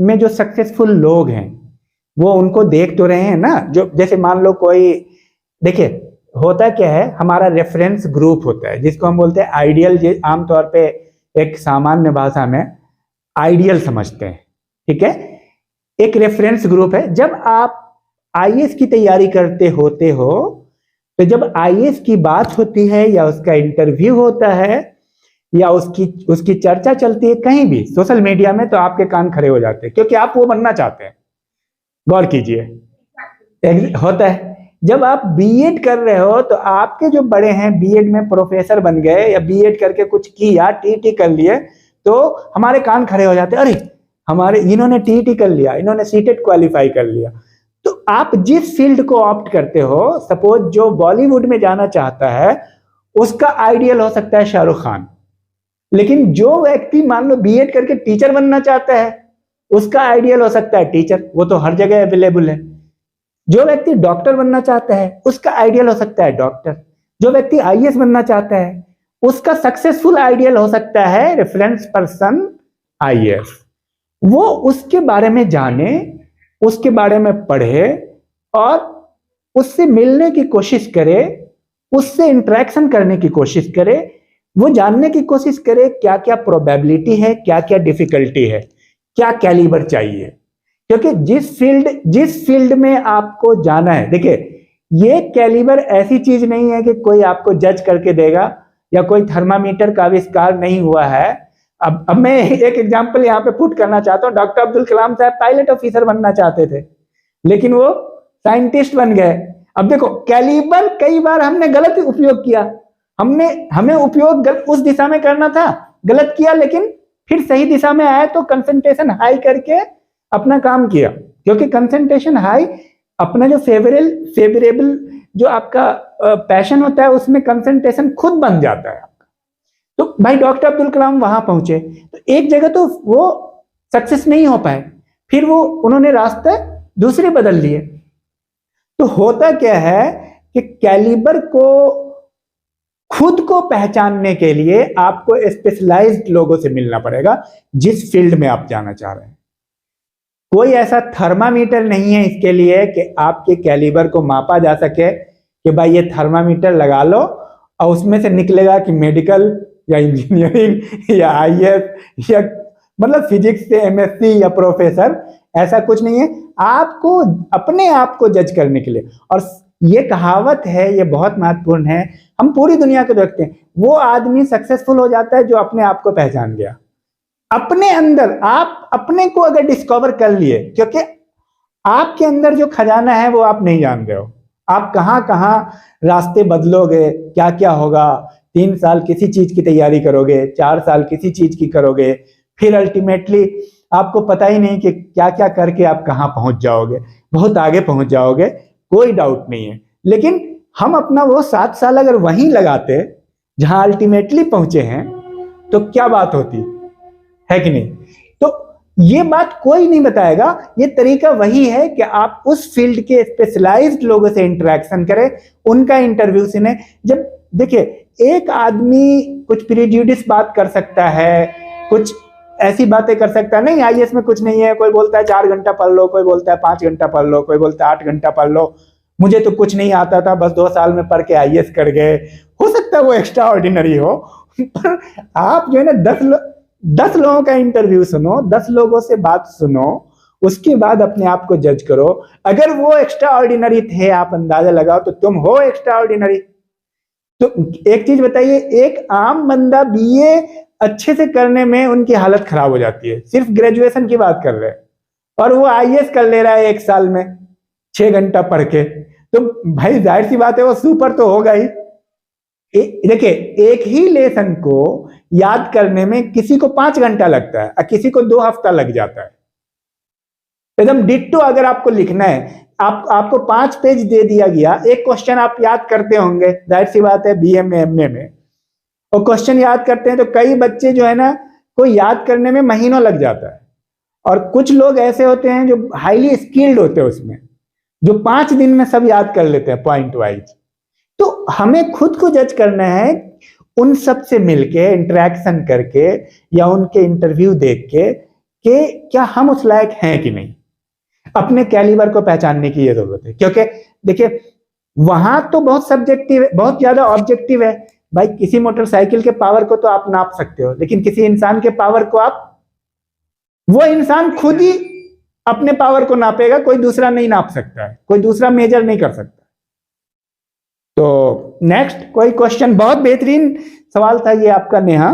में जो सक्सेसफुल लोग हैं, वो उनको देख तो रहे हैं ना। जो जैसे मान लो कोई, देखिए होता क्या है, हमारा रेफरेंस ग्रुप होता है जिसको हम बोलते हैं आइडियल। आमतौर पे एक सामान्य भाषा में आइडियल समझते हैं, ठीक है। एक रेफरेंस ग्रुप है। जब आप आईएएस की तैयारी करते होते हो, तो जब आईएएस की बात होती है या उसका इंटरव्यू होता है या उसकी चर्चा चलती है कहीं भी सोशल मीडिया में, तो आपके कान खड़े हो जाते हैं, क्योंकि आप वो बनना चाहते हैं। गौर कीजिए, होता है। जब आप बीएड कर रहे हो तो आपके जो बड़े हैं बीएड में प्रोफेसर बन गए या बीएड करके कुछ किया, टीटी कर लिए, तो हमारे कान खड़े हो जाते हैं, अरे हमारे इन्होंने टीटी कर लिया, इन्होंने सीटेट क्वालिफाई कर लिया। तो आप जिस फील्ड को ऑप्ट करते हो, सपोज जो बॉलीवुड में जाना चाहता है उसका आइडियल हो सकता है शाहरुख खान, लेकिन जो व्यक्ति मान लो बीएड करके टीचर बनना चाहता है उसका आइडियल हो सकता है टीचर, वो तो हर जगह अवेलेबल है। जो व्यक्ति डॉक्टर बनना चाहता है उसका आइडियल हो सकता है डॉक्टर। जो व्यक्ति आईएएस बनना चाहता है उसका सक्सेसफुल आइडियल हो सकता है रेफरेंस पर्सन आईएएस। वो उसके बारे में जाने, उसके बारे में पढ़े और उससे मिलने की कोशिश करे, उससे इंटरेक्शन करने की कोशिश करे, वो जानने की कोशिश करे क्या क्या प्रोबेबिलिटी है, क्या क्या डिफिकल्टी है, क्या कैलिबर चाहिए। क्योंकि जिस फील्ड में आपको जाना है, देखिए ये कैलिबर ऐसी चीज नहीं है कि कोई आपको जज करके देगा या कोई थर्मामीटर का आविष्कार नहीं हुआ है। अब मैं एक एग्जांपल यहाँ पे पुट करना चाहता हूँ। डॉक्टर अब्दुल कलाम साहब पायलट ऑफिसर बनना चाहते थे, लेकिन वो साइंटिस्ट बन गए। अब देखो, कैलिबर कई बार हमने गलत उपयोग किया, हमें उपयोग उस दिशा में करना था, गलत किया, लेकिन फिर सही दिशा में आया तो कंसंट्रेशन हाई करके अपना काम किया। क्योंकि कंसंट्रेशन हाई, अपना जो फेवरेबल जो आपका पैशन होता है उसमें कंसंट्रेशन खुद बन जाता है। तो भाई डॉक्टर अब्दुल कलाम वहां पहुंचे, तो एक जगह तो वो सक्सेस नहीं हो पाए, फिर उन्होंने रास्ते दूसरे बदल लिए। तो होता क्या है कि कैलिबर को खुद को पहचानने के लिए आपको स्पेशलाइज्ड लोगों से मिलना पड़ेगा जिस फील्ड में आप जाना चाह रहे हैं। कोई ऐसा थर्मामीटर नहीं है इसके लिए कि आपके कैलिबर को मापा जा सके कि भाई ये थर्मामीटर लगा लो और उसमें से निकलेगा कि मेडिकल या इंजीनियरिंग या आईएएस या मतलब फिजिक्स से एमएससी या प्रोफेसर, ऐसा कुछ नहीं है। आपको अपने आप को जज करने के लिए, और ये कहावत है, ये बहुत महत्वपूर्ण है, हम पूरी दुनिया को देखते हैं, वो आदमी सक्सेसफुल हो जाता है जो अपने आप को पहचान गया। अपने अंदर आप अपने को अगर डिस्कवर कर लिए, क्योंकि आपके अंदर जो खजाना है वो आप नहीं जान रहे हो, आप कहां कहां रास्ते बदलोगे, क्या क्या होगा। 3 साल किसी चीज की तैयारी करोगे, 4 साल किसी चीज की करोगे, फिर अल्टीमेटली आपको पता ही नहीं कि क्या क्या करके आप कहां पहुंच जाओगे। बहुत आगे पहुंच जाओगे, कोई डाउट नहीं है। लेकिन हम अपना वो 7 साल अगर वहीं लगाते जहां अल्टीमेटली पहुंचे हैं तो क्या बात होती है कि नहीं। तो ये बात कोई नहीं बताएगा, ये तरीका वही है कि आप उस फील्ड के स्पेशलाइज्ड लोगों से इंटरेक्शन करें, उनका इंटरव्यू सुने। जब देखिए एक आदमी कुछ प्रिजुडिस बात कर सकता है, कुछ ऐसी बातें कर सकता है, नहीं आईएएस में कुछ नहीं है, कोई बोलता है 4 घंटा पढ़ लो, कोई बोलता है 5 घंटा पढ़ लो, कोई बोलता है 8 घंटा पढ़ लो, मुझे तो कुछ नहीं आता था, बस 2 साल में पढ़ के आईएएस कर गए। हो सकता है वो एक्स्ट्रा ऑर्डिनरी हो, पर आप जो है ना 10 लोगों का इंटरव्यू सुनो, 10 लोगों से बात सुनो, उसके बाद अपने आप को जज करो। अगर वो एक्स्ट्रा ऑर्डिनरी थे, आप अंदाजा लगाओ तो तुम हो एक्स्ट्रा ऑर्डिनरी। तो एक चीज बताइए, एक आम बंदा बीए अच्छे से करने में उनकी हालत खराब हो जाती है, सिर्फ ग्रेजुएशन की बात कर रहे हैं, और वो आईएएस कर ले रहा है 1 साल में 6 घंटा पढ़ के, तो भाई जाहिर सी बात है वो सुपर तो होगा ही। देखिए एक ही लेसन को याद करने में किसी को 5 घंटा लगता है और किसी को 2 हफ्ता लग जाता है। एकदम डिट्टो अगर आपको लिखना है, आपको 5 पेज दे दिया गया, एक क्वेश्चन आप याद करते होंगे, जाहिर सी बात है बीए में एमए में, और क्वेश्चन याद करते हैं तो कई बच्चे जो है ना को याद करने में महीनों लग जाता है, और कुछ लोग ऐसे होते हैं जो हाईली स्किल्ड होते हैं उसमें, जो 5 दिन में सब याद कर लेते हैं पॉइंट वाइज। तो हमें खुद को जज करना है उन सब से मिलके इंटरेक्शन करके या उनके इंटरव्यू देख के कि क्या हम उस लायक हैं कि नहीं। अपने कैलिबर को पहचानने की ये जरूरत है, क्योंकि देखिए वहां तो बहुत सब्जेक्टिव है, बहुत ज्यादा ऑब्जेक्टिव है। भाई किसी मोटरसाइकिल के पावर को तो आप नाप सकते हो, लेकिन किसी इंसान के पावर को वो इंसान खुद ही अपने पावर को नापेगा, कोई दूसरा नहीं नाप सकता है, कोई दूसरा मेजर नहीं कर सकता। तो नेक्स्ट कोई क्वेश्चन, बहुत बेहतरीन सवाल था ये आपका नेहा।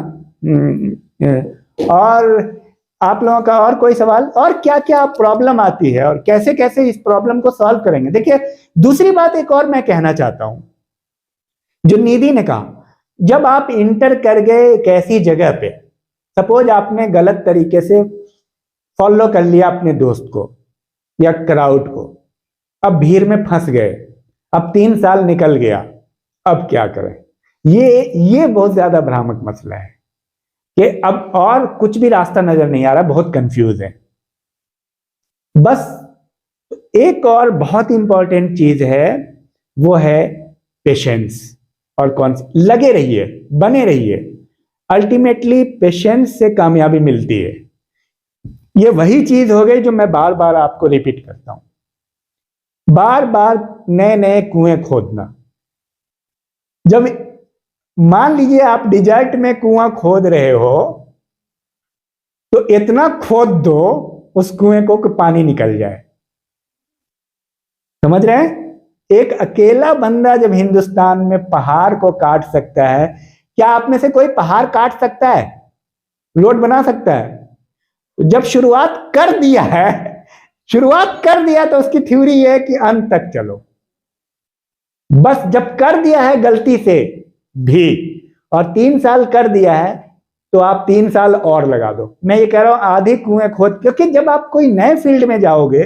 और आप लोगों का और कोई सवाल, और क्या क्या प्रॉब्लम आती है और कैसे कैसे इस प्रॉब्लम को सॉल्व करेंगे। देखिए दूसरी बात एक और मैं कहना चाहता हूं, जो निधि ने कहा, जब आप इंटर कर गए एक ऐसी जगह पे, सपोज आपने गलत तरीके से फॉलो कर लिया अपने दोस्त को या क्राउड को, अब भीड़ में फंस गए, अब 3 साल निकल गया, अब क्या करें। ये बहुत ज्यादा भ्रामक मसला है कि अब और कुछ भी रास्ता नजर नहीं आ रहा, बहुत कंफ्यूज है। बस एक और बहुत इंपॉर्टेंट चीज है, वो है पेशेंस। और कौन सी, लगे रहिए, बने रहिए, अल्टीमेटली पेशेंस से कामयाबी मिलती है। ये वही चीज हो गई जो मैं बार बार आपको रिपीट करता हूं, बार बार नए नए कुएं खोदना। जब मान लीजिए आप डिजर्ट में कुआं खोद रहे हो, तो इतना खोद दो उस कुएं को कि पानी निकल जाए। समझ रहे हैं? एक अकेला बंदा जब हिंदुस्तान में पहाड़ को काट सकता है, क्या आप में से कोई पहाड़ काट सकता है, रोड बना सकता है? जब शुरुआत कर दिया है, शुरुआत कर दिया तो उसकी थ्योरी है कि अंत तक चलो। बस जब कर दिया है गलती से भी, और 3 साल कर दिया है, तो आप 3 साल और लगा दो। मैं ये कह रहा हूं आधे कुएं खोद, क्योंकि जब आप कोई नए फील्ड में जाओगे,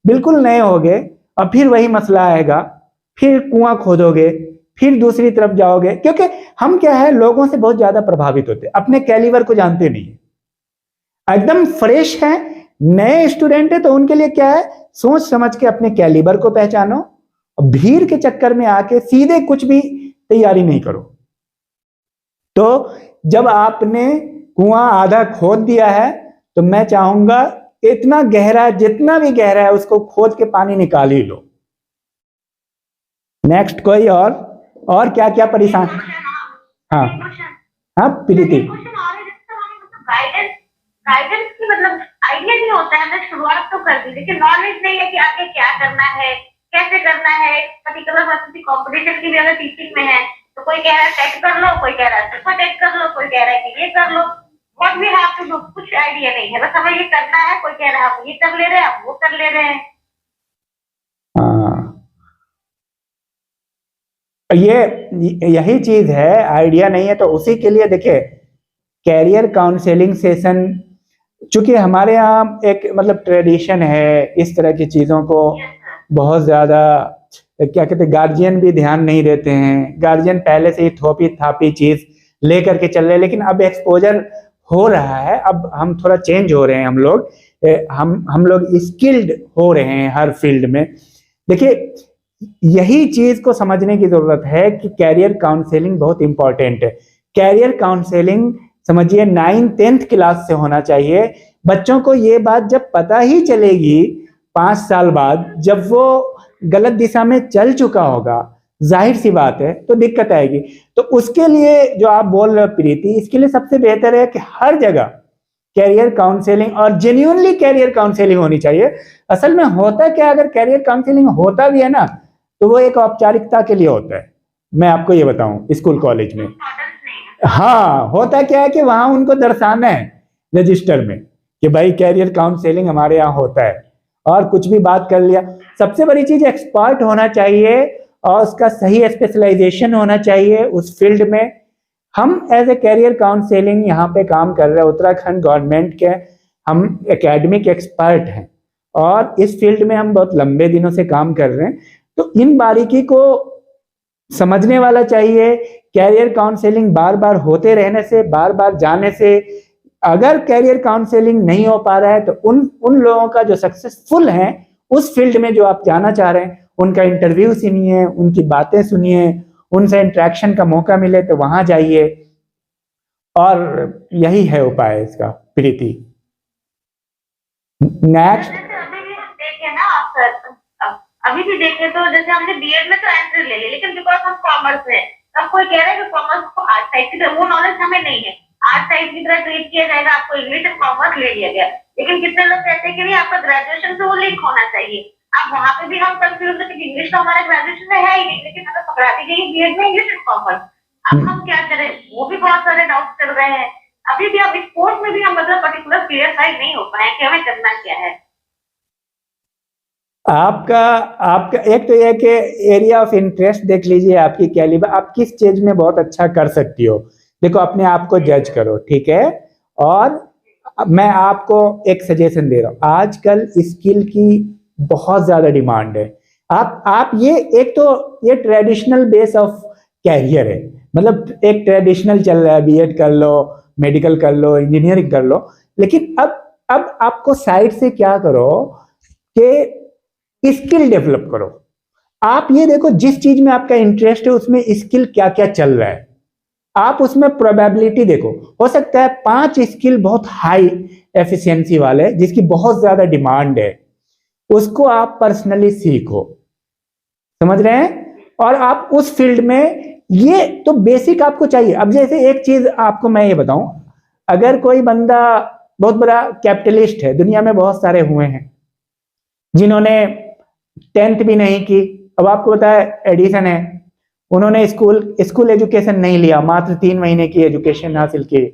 बिल्कुल नए होगे, और फिर वही मसला आएगा, फिर कुआं खोदोगे, फिर दूसरी तरफ जाओगे। क्योंकि हम क्या है, लोगों से बहुत ज्यादा प्रभावित होते, अपने कैलिबर को जानते नहीं, एकदम फ्रेश है, नए स्टूडेंट है, तो उनके लिए क्या है, सोच समझ के अपने कैलिबर को पहचानो, भीड़ के चक्कर में आके सीधे कुछ भी तैयारी नहीं करो। तो जब आपने कुआं आधा खोद दिया है, तो मैं चाहूंगा इतना गहरा, जितना भी गहरा है उसको खोद के पानी निकाल ही लो। नेक्स्ट कोई और क्या क्या परेशान? हाँ हाँ प्रीति। गाइडेंस की मतलब आइडिया नहीं होता है, हमने शुरुआत तो कर दी, लेकिन नॉलेज नहीं है कि आगे क्या करना है, कैसे करना है। पर्टिकुलर कंपटीशन की भी अगर टीचिंग में है, तो कोई कह रहा है टेट कर लो, कोई कह रहा है सुपर टेट कर लो, कोई कह रहा है कि ये कर लो। What we have to do, कुछ आइडिया नहीं है, बस हमें ये करना है। कोई कह रहा है हम ये कर ले रहे हैं, हम वो कर ले रहे हैं। यही चीज है, आइडिया नहीं है। तो उसी के लिए देखिए कैरियर काउंसलिंग सेशन चूंकि हमारे यहाँ एक मतलब ट्रेडिशन है इस तरह की चीज़ों को बहुत ज़्यादा क्या कहते हैं, गार्जियन भी ध्यान नहीं देते हैं। गार्जियन पहले से ही थोपी थापी चीज़ लेकर के चल रहे हैं, लेकिन अब एक्सपोजर हो रहा है। अब हम थोड़ा चेंज हो रहे हैं, हम लोग हम लोग स्किल्ड हो रहे हैं हर फील्ड में। देखिए, यही चीज को समझने की जरूरत है कि कैरियर काउंसलिंग बहुत इंपॉर्टेंट है। कैरियर काउंसलिंग समझिए 9th-10th क्लास से होना चाहिए। बच्चों को ये बात जब पता ही चलेगी 5 साल बाद, जब वो गलत दिशा में चल चुका होगा, जाहिर सी बात है तो दिक्कत आएगी। तो उसके लिए जो आप बोल रहे हो प्रीति, इसके लिए सबसे बेहतर है कि हर जगह कैरियर काउंसलिंग और जेन्युइनली कैरियर काउंसलिंग होनी चाहिए। असल में होता क्या, अगर कैरियर काउंसलिंग होता भी है ना, तो वो एक औपचारिकता के लिए होता है। मैं आपको ये बताऊं, स्कूल कॉलेज में हाँ होता क्या है कि वहां उनको दर्शाना है रजिस्टर में कि भाई कैरियर काउंसलिंग हमारे यहाँ होता है, और कुछ भी बात कर लिया। सबसे बड़ी चीज एक्सपर्ट होना चाहिए और उसका सही स्पेशलाइजेशन होना चाहिए उस फील्ड में। हम एज ए कैरियर काउंसलिंग यहाँ पे काम कर रहे हैं, उत्तराखंड गवर्नमेंट के हम एकेडमिक एक्सपर्ट हैं और इस फील्ड में हम बहुत लंबे दिनों से काम कर रहे हैं। तो इन बारीकी को समझने वाला चाहिए। कैरियर काउंसलिंग बार बार होते रहने से, बार बार जाने से, अगर कैरियर काउंसलिंग नहीं हो पा रहा है तो उन लोगों का जो सक्सेसफुल हैं उस फील्ड में जो आप जाना चाह रहे हैं, उनका इंटरव्यू सुनिए, उनकी बातें सुनिए, उनसे इंटरेक्शन का मौका मिले तो वहां जाइए। और यही है उपाय इसका प्रीति। नेक्स्ट, अभी भी देखें तो जैसे हमने बीएड में तो एंट्री ले ली, लेकिन बिकॉज हम कॉमर्स है, अब कोई कह रहा है कि कॉमर्स को आर्ट साइड की तरह, वो नॉलेज हमें नहीं है, आर्ट साइड की तरह ट्रीट किया जाएगा, आपको इंग्लिश और कॉमर्स ले लिया गया। लेकिन कितने लोग कहते हैं कि नहीं, आपका ग्रेजुएशन से वो लिंक होना चाहिए। अब वहां पे भी हम कंफ्यूज है कि इंग्लिश तो हमारा ग्रेजुएशन में है ही नहीं, लेकिन हमें पकड़ा दी गई बीएड में इंग्लिश और कॉमर्स। अब हम क्या करें, वो भी बहुत सारे डाउट चल रहे हैं। अभी भी अब स्पोर्ट्स में भी हम मतलब पर्टिकुलर क्लियर नहीं हो पाए कि हमें करना क्या है। आपका एक तो यह कि एरिया ऑफ इंटरेस्ट देख लीजिए, आपकी कैलिबर, आप किस चीज में बहुत अच्छा कर सकती हो। देखो, अपने आप को जज करो, ठीक है। और मैं आपको एक सजेशन दे रहा हूं, आजकल स्किल की बहुत ज्यादा डिमांड है। आप ये एक तो ये ट्रेडिशनल बेस ऑफ कैरियर है, मतलब एक ट्रेडिशनल चल रहा है, बीएड कर लो, मेडिकल कर लो, इंजीनियरिंग कर लो। लेकिन अब आपको साइड से क्या करो कि स्किल डेवलप करो। आप ये देखो, जिस चीज में आपका इंटरेस्ट है उसमें स्किल क्या क्या चल रहा है, आप उसमें प्रोबेबिलिटी देखो। हो सकता है 5 स्किल बहुत हाई एफिशिएंसी वाले जिसकी बहुत ज्यादा डिमांड है, उसको आप पर्सनली सीखो, समझ रहे हैं, और आप उस फील्ड में, ये तो बेसिक आपको चाहिए। अब जैसे एक चीज आपको मैं ये बताऊं, अगर कोई बंदा बहुत बड़ा कैपिटलिस्ट है, दुनिया में बहुत सारे हुए हैं जिन्होंने 10th भी नहीं की। अब आपको पता है एडिसन है, उन्होंने स्कूल एजुकेशन नहीं लिया, मात्र 3 महीने की एजुकेशन हासिल की।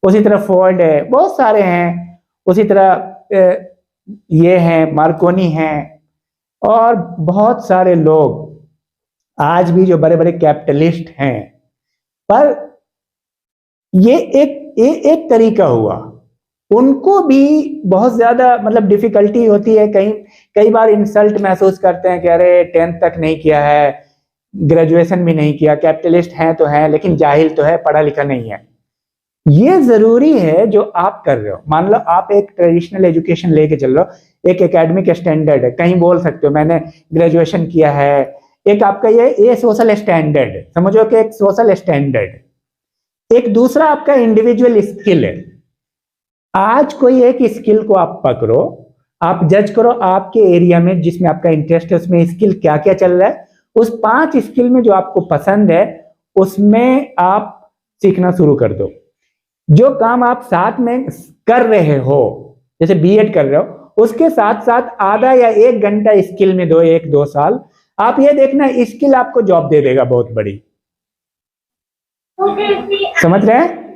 उसी तरह फोर्ड है, बहुत सारे हैं। उसी तरह ये हैं, मार्कोनी हैं, और बहुत सारे लोग आज भी जो बड़े बड़े कैपिटलिस्ट हैं। पर ये एक तरीका हुआ, उनको भी बहुत ज्यादा मतलब डिफिकल्टी होती है, कई बार इंसल्ट महसूस करते हैं कि अरे 10th तक नहीं किया है, ग्रेजुएशन भी नहीं किया, कैपिटलिस्ट हैं तो हैं लेकिन जाहिल तो है, पढ़ा लिखा नहीं है। ये जरूरी है जो आप कर रहे हो। मान लो आप एक ट्रेडिशनल एजुकेशन लेके चल रहे हो, एक एकेडमिक स्टैंडर्ड है, कहीं बोल सकते हो मैंने ग्रेजुएशन किया है। एक आपका ये सोशल स्टैंडर्ड, समझो कि एक सोशल स्टैंडर्ड। एक दूसरा आपका इंडिविजुअल स्किल है। आज कोई एक स्किल को आप पकड़ो, आप जज करो आपके एरिया में जिसमें आपका इंटरेस्ट है उसमें स्किल क्या क्या चल रहा है। उस 5 स्किल में जो आपको पसंद है उसमें आप सीखना शुरू कर दो। जो काम आप साथ में कर रहे हो, जैसे बीएड कर रहे हो, उसके साथ साथ आधा या 1 घंटा स्किल में दो, 1-2 साल। आप ये देखना स्किल आपको जॉब दे देगा बहुत बड़ी, समझ रहे हैं।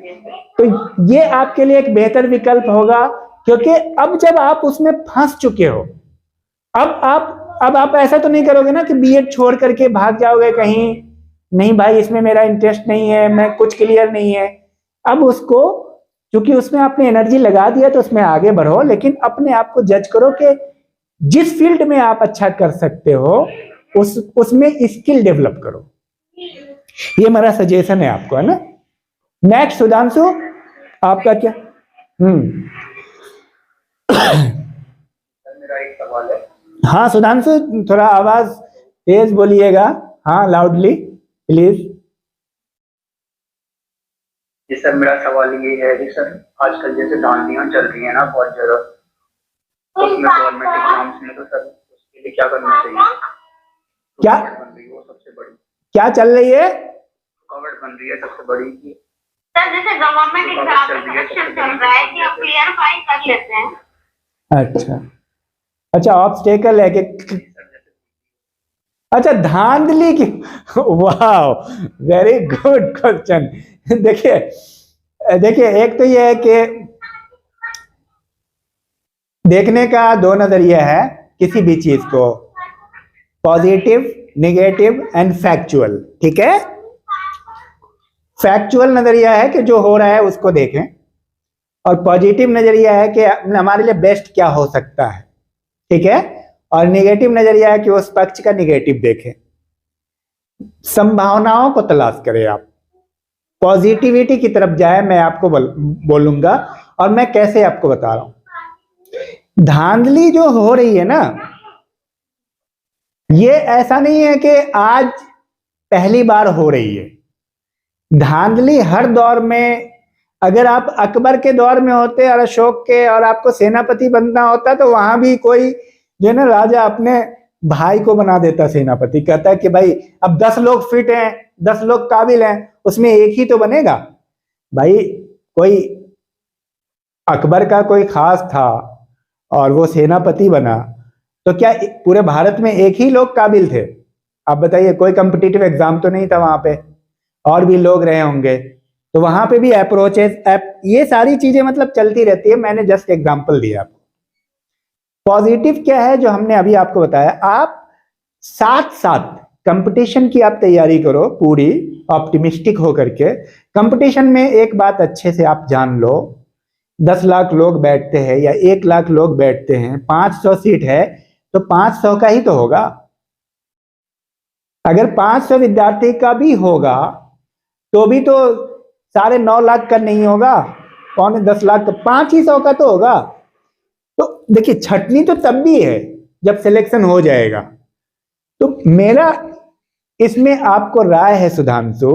तो ये आपके लिए एक बेहतर विकल्प होगा, क्योंकि अब जब आप उसमें फंस चुके हो, अब आप ऐसा तो नहीं करोगे ना कि बीएड छोड़ करके भाग जाओगे कहीं, नहीं भाई इसमें मेरा इंटरेस्ट नहीं है, मैं कुछ क्लियर नहीं है। अब उसको क्योंकि उसमें आपने एनर्जी लगा दिया तो उसमें आगे बढ़ो, लेकिन अपने आप को जज करो कि जिस फील्ड में आप अच्छा कर सकते हो उसमें स्किल डेवलप करो। ये मेरा सजेशन है आपको, है ना। नेक्स्ट सुधांशु, आपका क्या? मेरा एक सवाल है। हाँ सुधांशु, थोड़ा आवाज तेज बोलिएगा, हाँ लाउडली प्लीज। जी सर, मेरा सवाल ये है कि सर आजकल जैसे धांधलियां चल रही है ना बहुत ज्यादा, उसमें गवर्नमेंट एग्जाम्स में, तो सर उसके लिए क्या करना चाहिए? क्या रुकावट बन रही है वो सबसे बड़ी, क्या चल रही है? रुकावट बन रही है सबसे बड़ी कि सर जैसे गवर्नमेंट एग्जाम का सिलेक्शन चल रहा है कि आप क्लियरफाई कर लेते हैं। अच्छा ऑब्स्टेकल है कि अच्छा धांधली की वाह वेरी गुड क्वेश्चन। देखिए एक तो यह है कि देखने का दो नजरिया है किसी भी चीज को, पॉजिटिव, नेगेटिव एंड फैक्चुअल, ठीक है। फैक्चुअल नजरिया है कि जो हो रहा है उसको देखें, और पॉजिटिव नजरिया है कि हमारे लिए बेस्ट क्या हो सकता है, ठीक है। और नेगेटिव नजरिया है कि उस पक्ष का नेगेटिव देखें। संभावनाओं को तलाश करें, आप पॉजिटिविटी की तरफ जाए, मैं आपको बोलूंगा और मैं कैसे आपको बता रहा हूं। धांधली जो हो रही है ना, ये ऐसा नहीं है कि आज पहली बार हो रही है। धांधली हर दौर में, अगर आप अकबर के दौर में होते और अशोक के और आपको सेनापति बनना होता तो वहां भी कोई जो है ना राजा अपने भाई को बना देता सेनापति, कहता है कि भाई अब 10 लोग फिट हैं, 10 लोग काबिल हैं, उसमें एक ही तो बनेगा। भाई कोई अकबर का कोई खास था और वो सेनापति बना, तो क्या पूरे भारत में एक ही लोग काबिल थे? आप बताइए, कोई कॉम्पिटिटिव एग्जाम तो नहीं था वहां पे, और भी लोग रहे होंगे, तो वहां पे भी अप्रोचेस ये सारी चीजें मतलब चलती रहती है। मैंने जस्ट एग्जांपल दिया आपको। पॉजिटिव क्या है जो हमने अभी आपको बताया, आप साथ साथ कंपटीशन की आप तैयारी करो पूरी ऑप्टिमिस्टिक होकर के। कंपटीशन में एक बात अच्छे से आप जान लो, 10 लाख लोग बैठते हैं या 1 लाख लोग बैठते हैं, 500 सीट है तो 500 का ही तो होगा। अगर 500 विद्यार्थी का भी होगा तो भी तो 9.5 लाख का नहीं होगा, 9.25 लाख का, 500 का तो होगा। तो देखिए छटनी तो तब भी है जब सिलेक्शन हो जाएगा। तो मेरा इसमें आपको राय है सुधांशु,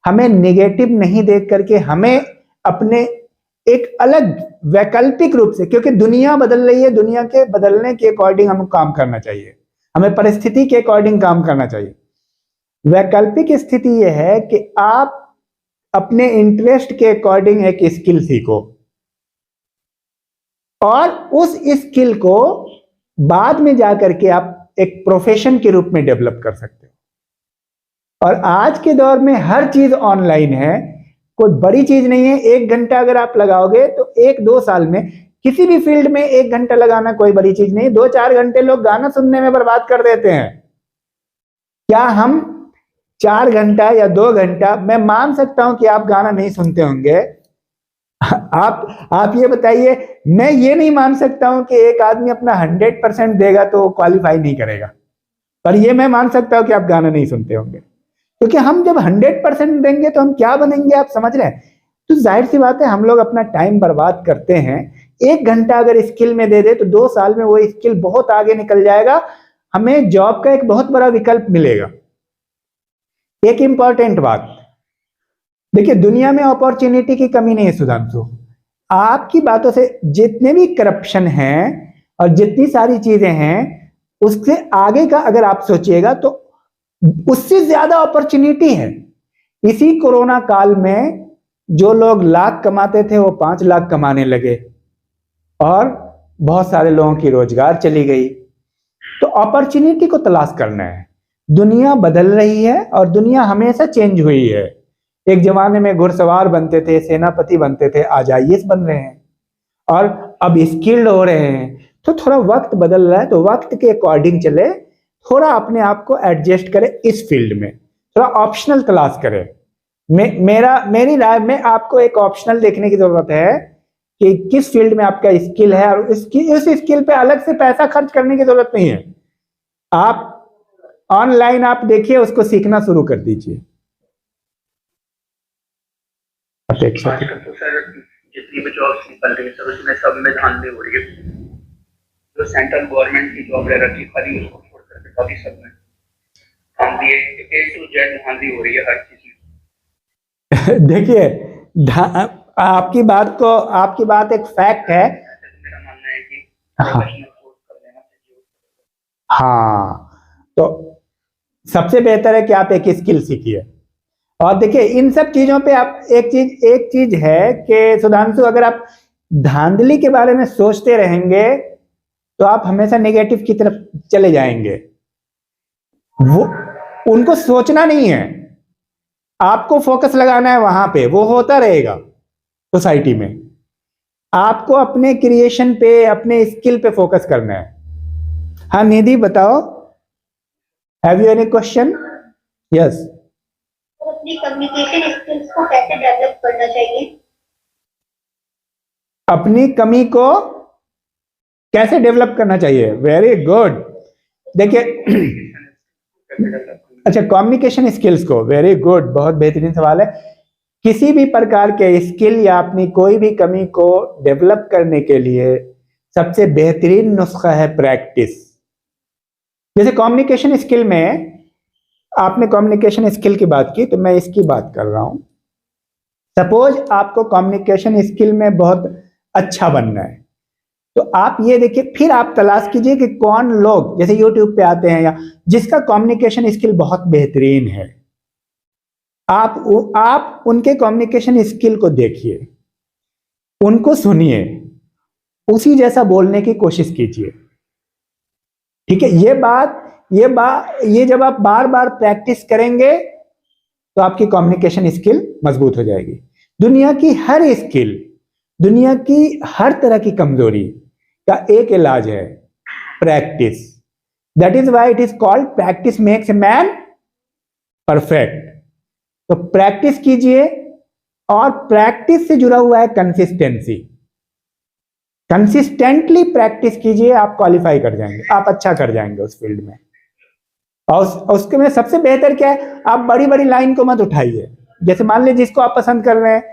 हमें नेगेटिव नहीं देख करके हमें अपने एक अलग वैकल्पिक रूप से, क्योंकि दुनिया बदल रही है, दुनिया के बदलने के अकॉर्डिंग हमको काम करना चाहिए, हमें परिस्थिति के अकॉर्डिंग काम करना चाहिए। वैकल्पिक स्थिति यह है कि आप अपने इंटरेस्ट के अकॉर्डिंग एक स्किल सीखो और उस स्किल को बाद में जाकर के आप एक प्रोफेशन के रूप में डेवलप कर सकते हो। और आज के दौर में हर चीज ऑनलाइन है, कोई बड़ी चीज नहीं है। 1 घंटा अगर आप लगाओगे तो 1-2 साल में किसी भी फील्ड में 1 घंटा लगाना कोई बड़ी चीज नहीं। 2-4 घंटे लोग गाना सुनने में बर्बाद कर देते हैं। क्या हम 4 घंटा या 2 घंटा, मैं मान सकता हूं कि आप गाना नहीं सुनते होंगे, आप ये बताइए, मैं ये नहीं मान सकता हूं कि एक आदमी अपना 100% देगा तो क्वालिफाई नहीं करेगा, पर ये मैं मान सकता हूं कि आप गाना नहीं सुनते होंगे। क्योंकि हम जब 100% देंगे तो हम क्या बनेंगे, आप समझ रहे हैं। तो जाहिर सी बात है हम लोग अपना टाइम बर्बाद करते हैं। 1 घंटा अगर स्किल में दे दे तो 2 साल में वो स्किल बहुत आगे निकल जाएगा, हमें जॉब का एक बहुत बड़ा विकल्प मिलेगा। एक इंपॉर्टेंट बात, देखिए दुनिया में अपॉर्चुनिटी की कमी नहीं है सुधांशु। आपकी बातों से जितने भी करप्शन हैं और जितनी सारी चीजें हैं उससे आगे का अगर आप सोचिएगा तो उससे ज्यादा अपॉर्चुनिटी है। इसी कोरोना काल में जो लोग लाख कमाते थे वो 5 लाख कमाने लगे और बहुत सारे लोगों की रोजगार चली गई। तो अपॉर्चुनिटी को तलाश करना है। दुनिया बदल रही है और दुनिया हमेशा चेंज हुई है। एक जमाने में घुड़सवार बनते थे, सेनापति बनते थे, आज आईएएस बन रहे हैं और अब स्किल्ड हो रहे हैं। तो थोड़ा वक्त बदल रहा है, तो वक्त के अकॉर्डिंग चले, थोड़ा अपने आप को एडजस्ट करें इस फील्ड में, थोड़ा ऑप्शनल तलाश करें। मेरी राय में आपको एक ऑप्शनल देखने की जरूरत है कि किस फील्ड में आपका स्किल है, और इस स्किल पे अलग से पैसा खर्च करने की जरूरत नहीं है। आप ऑनलाइन आप देखिए, उसको सीखना शुरू कर दीजिए। अपेक्षा आजकल तो सर जितनी भी जॉब्स निकल रही है सर, उसमें सब में धांधली हो रही है। जो सेंट्रल गवर्नमेंट की जॉब रह रखी खाली उसको छोड़ करके बाकी सब में धांधली है, A to Z धांधली हो रही है हर चीज में। देखिए, आपकी बात एक फैक्ट है। मेरा मानना है कि प्रोफेशनल कोर्स कर लेना चाहिए। हाँ, तो सबसे बेहतर है कि आप एक स्किल सीखिए। और देखिए, इन सब चीजों पे आप एक चीज है कि सुधांशु, अगर आप धांधली के बारे में सोचते रहेंगे तो आप हमेशा नेगेटिव की तरफ चले जाएंगे। वो उनको सोचना नहीं है, आपको फोकस लगाना है वहां पे, वो होता रहेगा सोसाइटी में। आपको अपने क्रिएशन पे, अपने स्किल पे फोकस करना है। हाँ निधि बताओ, have you any question? Yes. अपनी कम्युनिकेशन स्किल्स को कैसे डेवलप करना चाहिए? अपनी कमी को कैसे डेवलप करना चाहिए? Very good. देखिए, अच्छा, कम्युनिकेशन स्किल्स को, वेरी गुड, बहुत बेहतरीन सवाल है। किसी भी प्रकार के स्किल या अपनी कोई भी कमी को डेवलप करने के लिए सबसे बेहतरीन नुस्खा है प्रैक्टिस। जैसे कम्युनिकेशन स्किल में, आपने कम्युनिकेशन स्किल की बात की तो मैं इसकी बात कर रहा हूं। सपोज आपको कम्युनिकेशन स्किल में बहुत अच्छा बनना है, तो आप ये देखिए, फिर आप तलाश कीजिए कि कौन लोग जैसे YouTube पे आते हैं या जिसका कम्युनिकेशन स्किल बहुत बेहतरीन है। आप उनके कम्युनिकेशन स्किल को देखिए, उनको सुनिए, उसी जैसा बोलने की कोशिश कीजिए। ठीक है, ये जब आप बार बार प्रैक्टिस करेंगे तो आपकी कम्युनिकेशन स्किल मजबूत हो जाएगी। दुनिया की हर स्किल, दुनिया की हर तरह की कमजोरी का एक इलाज है, practice. That is why it is called practice makes a man perfect. तो प्रैक्टिस कीजिए, और प्रैक्टिस से जुड़ा हुआ है कंसिस्टेंसी। कंसिस्टेंटली प्रैक्टिस कीजिए, आप क्वालिफाई कर जाएंगे, आप अच्छा कर जाएंगे उस फील्ड में। और उसके में सबसे बेहतर क्या है, आप बड़ी बड़ी लाइन को मत उठाइए। जैसे मान लीजिए जिसको आप पसंद कर रहे हैं,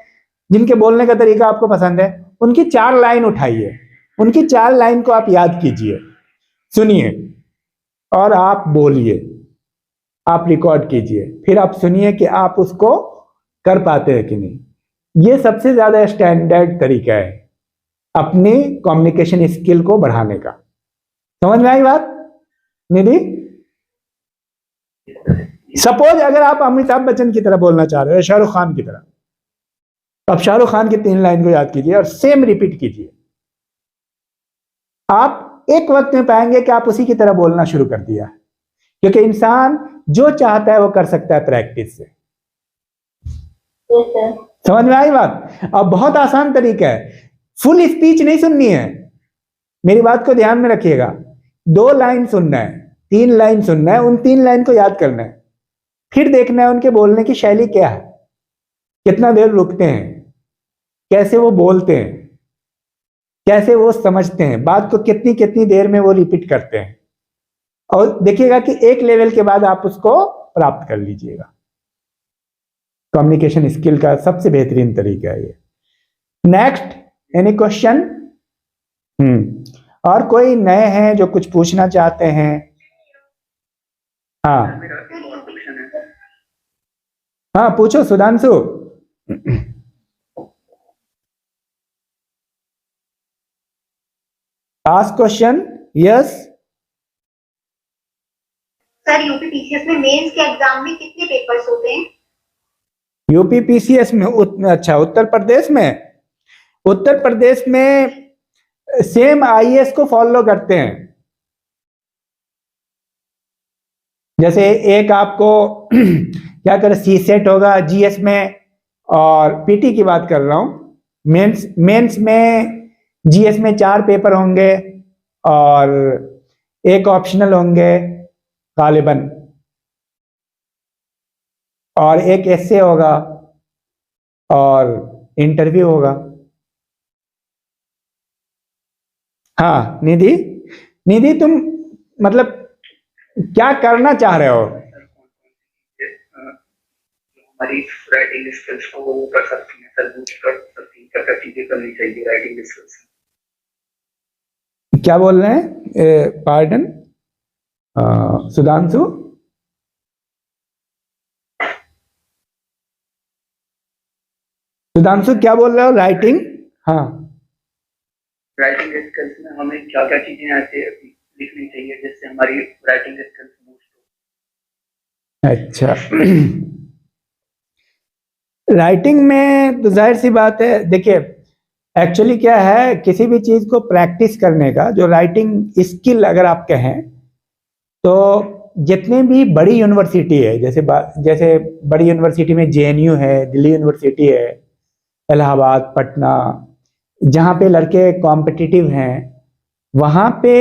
जिनके बोलने का तरीका आपको पसंद है, उनकी 4 लाइन उठाइए, उनकी 4 लाइन को आप याद कीजिए, सुनिए, और आप बोलिए, आप रिकॉर्ड कीजिए, फिर आप सुनिए कि आप उसको कर पाते हैं कि नहीं। ये सबसे ज्यादा स्टैंडर्ड तरीका है अपनी कम्युनिकेशन स्किल को बढ़ाने का। समझ में आई बात निधि? सपोज अगर आप अमिताभ बच्चन की तरह बोलना चाह रहे हो, शाहरुख खान की तरह, तो आप शाहरुख खान की 3 लाइन को याद कीजिए और सेम रिपीट कीजिए। आप एक वक्त में पाएंगे कि आप उसी की तरह बोलना शुरू कर दिया, क्योंकि इंसान जो चाहता है वो कर सकता है प्रैक्टिस से। समझ में आई बात? अब बहुत आसान तरीका है, फुल स्पीच नहीं सुननी है, मेरी बात को ध्यान में रखिएगा। 2 लाइन सुनना है, 3 लाइन सुनना है, उन 3 लाइन को याद करना है, फिर देखना है उनके बोलने की शैली क्या है, कितना देर रुकते हैं, कैसे वो बोलते हैं, कैसे वो समझते हैं, बात को कितनी कितनी देर में वो रिपीट करते हैं। और देखिएगा कि एक लेवल के बाद आप उसको प्राप्त कर लीजिएगा। कम्युनिकेशन स्किल का सबसे बेहतरीन तरीका है ये। Next, any question? और कोई नए हैं जो कुछ पूछना चाहते हैं? हाँ हाँ, पूछो Sudhanshu. Ask question. Yes sir, UPPCS में मेंस के एग्जाम में कितने पेपर्स होते हैं? यूपीपीसीएस में अच्छा, उत्तर प्रदेश में सेम आईएएस को फॉलो करते हैं। जैसे एक आपको क्या करे, सीसेट होगा जीएस में, और पीटी की बात कर रहा हूं। मेंस में जीएस में 4 पेपर होंगे और एक ऑप्शनल होंगे गालिबन, और एक एसए होगा, और इंटरव्यू होगा। हाँ निधि, निधि तुम मतलब क्या करना चाह रहे हो? हमारी राइटिंग स्किल्स को वो कर सकती हैं सर, बूस्ट कर सकती हैं, क्या चीजें करनी चाहिए राइटिंग स्किल्स? क्या बोल रहे हैं? पार्डन सुधांशु? सुधांशु क्या बोल रहे हो? राइटिंग? हाँ, राइटिंग स्किल्स में हमें क्या क्या चीजें ऐसे लिखनी चाहिए जिससे हमारी राइटिंग स्किल्स बूस्ट हो? अच्छा। राइटिंग में तो जाहिर सी बात है, देखिए एक्चुअली क्या है, किसी भी चीज को प्रैक्टिस करने का जो राइटिंग स्किल अगर आप कहें तो जितनी भी बड़ी यूनिवर्सिटी है, जैसे बड़ी यूनिवर्सिटी में जेएनयू है, दिल्ली यूनिवर्सिटी है, इलाहाबाद, पटना, जहाँ पे लड़के कॉम्पिटिटिव हैं, वहाँ पे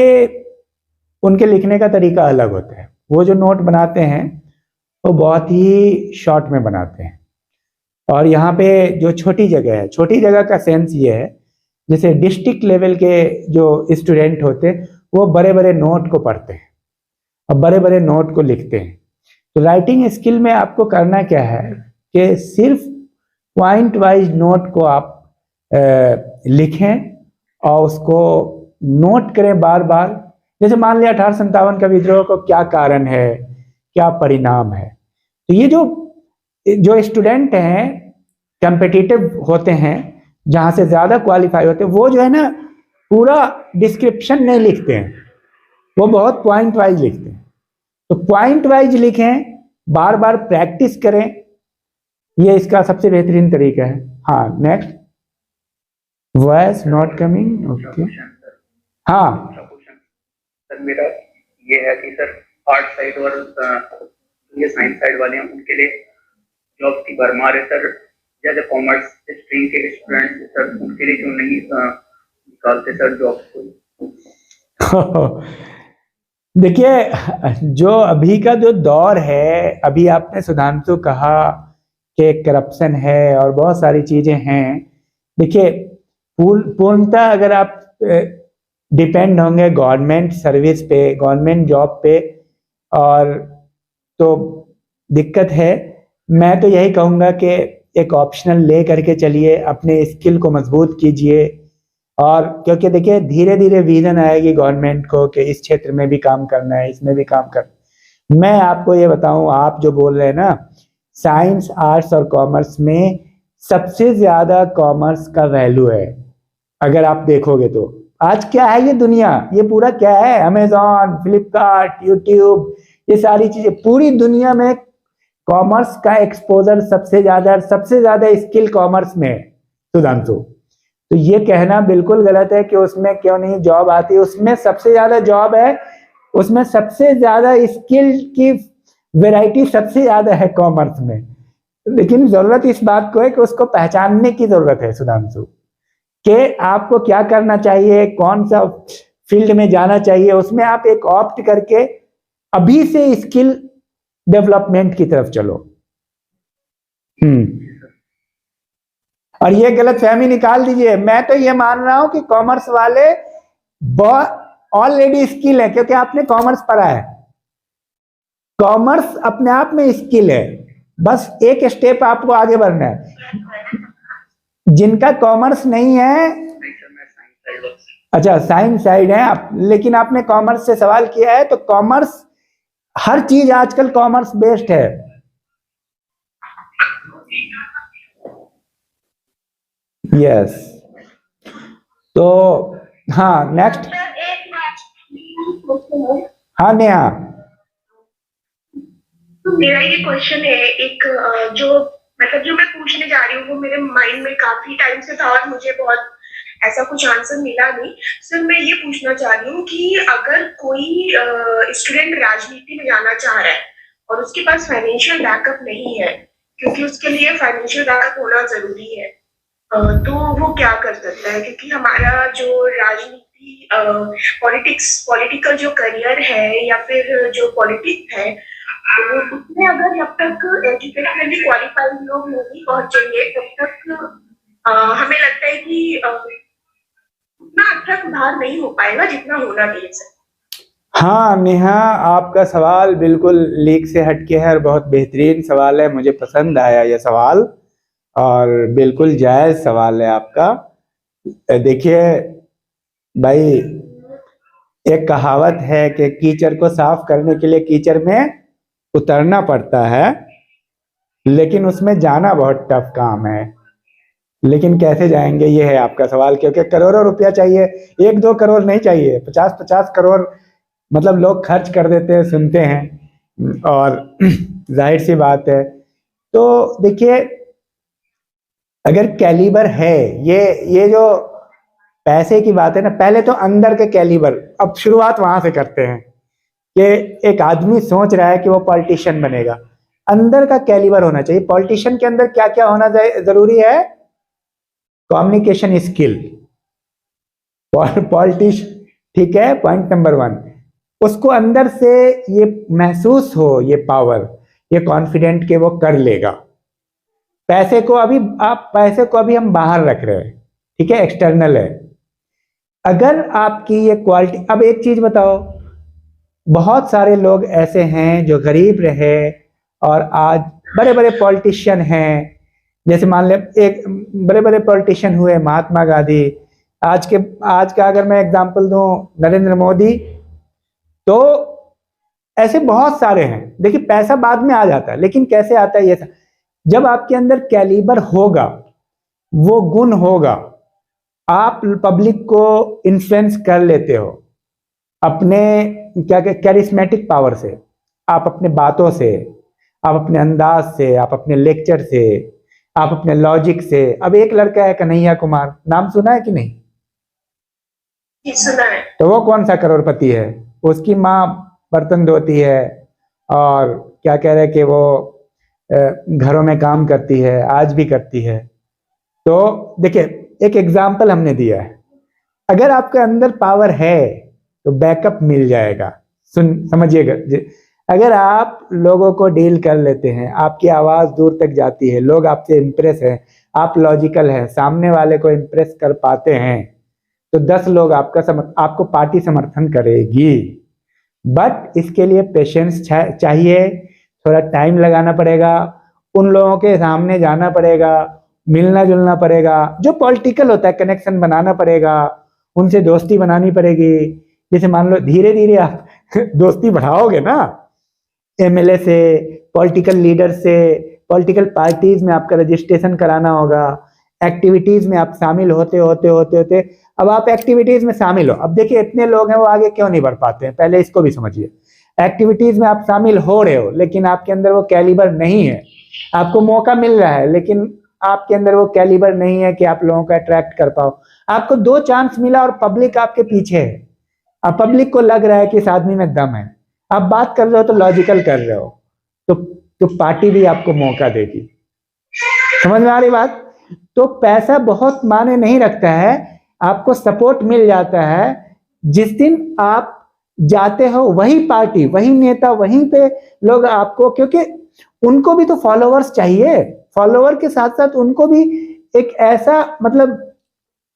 उनके लिखने का तरीका अलग होता है। वो जो नोट बनाते हैं वो बहुत ही शॉर्ट में बनाते हैं। और यहाँ पे जो छोटी जगह है, छोटी जगह का सेंस ये है, जैसे डिस्ट्रिक्ट लेवल के जो स्टूडेंट होते हैं वो बड़े बड़े नोट को पढ़ते हैं और बड़े बड़े नोट को लिखते हैं। तो राइटिंग स्किल में आपको करना क्या है कि सिर्फ पॉइंट वाइज नोट को आप लिखें और उसको नोट करें बार बार। जैसे मान लिया 1857 का विद्रोह को क्या कारण है, क्या परिणाम है। तो ये जो स्टूडेंट हैं कॉम्पिटिटिव होते हैं, जहाँ से ज़्यादा क्वालिफाई होते हैं, वो जो है ना पूरा डिस्क्रिप्शन नहीं लिखते हैं, वो बहुत पॉइंट वाइज लिखते हैं। तो पॉइंट वाइज लिखें, बार बार प्रैक्टिस करें, ये इसका सबसे बेहतरीन तरीका है। हाँ next, voice not coming. Okay हाँ सर मेरा ये है कि सर आर्ट साइड और ये साइंस साइड वाले हैं उनके लिए जॉब की भरमार है सर। जैसे कॉमर्स स्ट्रीम के स्टूडेंट सर उनके लिए क्यों नहीं निकालते सर जॉब को? देखिए जो अभी का जो दौर है, अभी आपने सुधांशु कहा कि करप्शन है और बहुत सारी चीजें हैं। देखिए पूर्णतः अगर आप डिपेंड होंगे गवर्नमेंट सर्विस पे, गवर्नमेंट जॉब पे, और तो दिक्कत है। मैं तो यही कहूँगा कि एक ऑप्शनल ले करके चलिए, अपने स्किल को मजबूत कीजिए। और क्योंकि देखिए धीरे धीरे विजन आएगी गवर्नमेंट को कि इस क्षेत्र में भी काम करना है, इसमें भी काम करना। मैं आपको ये बताऊं, आप जो बोल रहे हैं ना, साइंस, आर्ट्स और कॉमर्स में सबसे ज्यादा कॉमर्स का वैल्यू है। अगर आप देखोगे तो आज क्या है ये दुनिया, ये पूरा क्या है, अमेजॉन, फ्लिपकार्ट, यूट्यूब, ये सारी चीजें, पूरी दुनिया में कॉमर्स का एक्सपोजर सबसे ज्यादा स्किल कॉमर्स में है सुधांशु। तो ये कहना बिल्कुल गलत है कि उसमें क्यों नहीं जॉब आती। उसमें सबसे ज्यादा जॉब है, उसमें सबसे ज्यादा स्किल की वैरायटी सबसे ज्यादा है कॉमर्स में। लेकिन जरूरत इस बात को है कि उसको पहचानने की जरूरत है सुधांशु, कि आपको क्या करना चाहिए, कौन सा फील्ड में जाना चाहिए। उसमें आप एक ऑप्ट करके अभी से स्किल डेवलपमेंट की तरफ चलो। और ये गलत फहमी निकाल दीजिए। मैं तो ये मान रहा हूं कि कॉमर्स वाले ऑलरेडी स्किल है, क्योंकि आपने कॉमर्स पढ़ा है। कॉमर्स अपने आप में स्किल है, बस एक स्टेप आपको आगे बढ़ना है। जिनका कॉमर्स नहीं है, अच्छा साइंस साइड है आप, लेकिन आपने कॉमर्स से सवाल किया है, तो कॉमर्स हर चीज आजकल कॉमर्स बेस्ड है। यस तो हाँ नेक्स्ट। हाँ नेहा, मेरा ये क्वेश्चन है एक जो मैं पूछने जा रही हूँ वो मेरे माइंड में काफी टाइम से था और मुझे बहुत ऐसा कुछ आंसर मिला नहीं। सर मैं ये पूछना चाह रही हूँ कि अगर कोई स्टूडेंट राजनीति में जाना चाह रहा है और उसके पास फाइनेंशियल बैकअप नहीं है, क्योंकि उसके लिए फाइनेंशियल बैकअप होना जरूरी है, तो वो क्या कर सकता है? क्योंकि हमारा जो राजनीति पॉलिटिकल जो करियर है या फिर जो पॉलिटिक्स है तो उसमें अगर जब तक एजुकेशनली क्वालिफाइड लोग नहीं पहुंचेंगे तब तक हमें लगता है कि उतना अच्छा सुधार नहीं हो पाएगा जितना होना चाहिए सर। हाँ नेहा, आपका सवाल बिल्कुल लीक से हटके है और बहुत बेहतरीन सवाल है, मुझे पसंद आया ये सवाल और बिल्कुल जायज़ सवाल है आपका। देखिए भाई, एक कहावत है कि कीचड़ को साफ करने के लिए कीचड़ में उतरना पड़ता है, लेकिन उसमें जाना बहुत टफ काम है। लेकिन कैसे जाएंगे, ये है आपका सवाल, क्योंकि करोड़ों रुपया चाहिए, 1-2 करोड़ नहीं चाहिए, 50-50 करोड़ मतलब लोग खर्च कर देते हैं, सुनते हैं और जाहिर सी बात है। तो देखिए, अगर कैलिबर है, ये जो पैसे की बात है ना, पहले तो अंदर के कैलिबर, अब शुरुआत वहां से करते हैं कि एक आदमी सोच रहा है कि वो पॉलिटिशियन बनेगा, अंदर का कैलिबर होना चाहिए। पॉलिटिशियन के अंदर क्या क्या होना जरूरी है? कम्युनिकेशन स्किल, पॉलिटिशियन, ठीक है, पॉइंट नंबर 1। उसको अंदर से ये महसूस हो, ये पावर, ये कॉन्फिडेंट कि वो कर लेगा। पैसे को अभी हम बाहर रख रहे हैं, ठीक है, एक्सटर्नल है। अगर आपकी ये क्वालिटी, अब एक चीज बताओ, बहुत सारे लोग ऐसे हैं जो गरीब रहे और आज बड़े बड़े पॉलिटिशियन हैं। जैसे मान ले एक बड़े बड़े पॉलिटिशियन हुए, महात्मा गांधी, आज का अगर मैं एग्जांपल दूं, नरेंद्र मोदी, तो ऐसे बहुत सारे हैं। देखिए, पैसा बाद में आ जाता है, लेकिन कैसे आता है? ये जब आपके अंदर कैलिबर होगा, वो गुण होगा, आप पब्लिक को इन्फ्लुएंस कर लेते हो अपने कैरिस्मेटिक पावर से, आप अपने बातों से, आप अपने अंदाज से, आप अपने लेक्चर से, आप अपने लॉजिक से। अब एक लड़का है कन्हैया कुमार, नाम सुना है कि नहीं? सुना है। तो वो कौन सा करोड़पति है? उसकी माँ बर्तन धोती है और क्या कह रहे कि वो घरों में काम करती है, आज भी करती है। तो देखिए, एक एग्जाम्पल हमने दिया है। अगर आपके अंदर पावर है तो बैकअप मिल जाएगा। समझिएगा, अगर आप लोगों को डील कर लेते हैं, आपकी आवाज दूर तक जाती है, लोग आपसे इंप्रेस हैं, आप लॉजिकल हैं, सामने वाले को इंप्रेस कर पाते हैं, तो 10 लोग आपको पार्टी समर्थन करेगी। बट इसके लिए पेशेंस चाहिए, थोड़ा टाइम लगाना पड़ेगा, उन लोगों के सामने जाना पड़ेगा, मिलना जुलना पड़ेगा, जो पॉलिटिकल होता है कनेक्शन बनाना पड़ेगा, उनसे दोस्ती बनानी पड़ेगी। जैसे मान लो धीरे धीरे आप दोस्ती बढ़ाओगे ना, एमएलए से, पॉलिटिकल लीडर से, पॉलिटिकल पार्टीज में आपका रजिस्ट्रेशन कराना होगा, एक्टिविटीज में आप शामिल होते होते अब आप एक्टिविटीज में शामिल हो। अब देखिए, इतने लोग हैं, वो आगे क्यों नहीं बढ़ पाते हैं, पहले इसको भी समझिए। एक्टिविटीज में आप शामिल हो रहे हो, लेकिन आपके अंदर वो कैलिबर नहीं है। आपको मौका मिल रहा है, लेकिन आपके अंदर वो कैलिबर नहीं है कि आप लोगों को अट्रैक्ट कर पाओ। आपको 2 चांस मिला और पब्लिक आपके पीछे है। अब पब्लिक को लग रहा है कि इस आदमी में दम है, आप बात कर रहे हो तो लॉजिकल कर रहे हो, तो पार्टी भी आपको मौका देगी। समझ में आ रही बात? तो पैसा बहुत मायने नहीं रखता है, आपको सपोर्ट मिल जाता है। जिस दिन आप जाते हो, वही पार्टी, वही नेता, वहीं पे लोग आपको, क्योंकि उनको भी तो फॉलोअर्स चाहिए, फॉलोअर के साथ साथ उनको भी एक ऐसा मतलब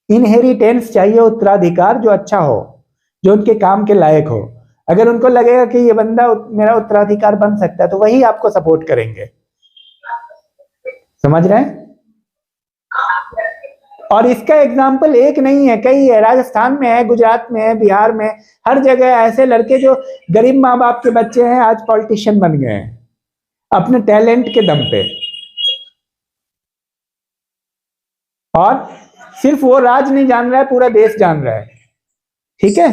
इनहेरिटेंस चाहिए, उत्तराधिकार जो अच्छा हो, जो उनके काम के लायक हो। अगर उनको लगेगा कि ये बंदा मेरा उत्तराधिकार बन सकता है, तो वही आपको सपोर्ट करेंगे। समझ रहे हैं? और इसका एग्जाम्पल एक नहीं है, कई है। राजस्थान में है, गुजरात में है, बिहार में, हर जगह ऐसे लड़के जो गरीब माँ बाप के बच्चे हैं, आज पॉलिटिशियन बन गए हैं अपने टैलेंट के दम पे। और सिर्फ वो राज नहीं जान रहा है, पूरा देश जान रहा है। ठीक है,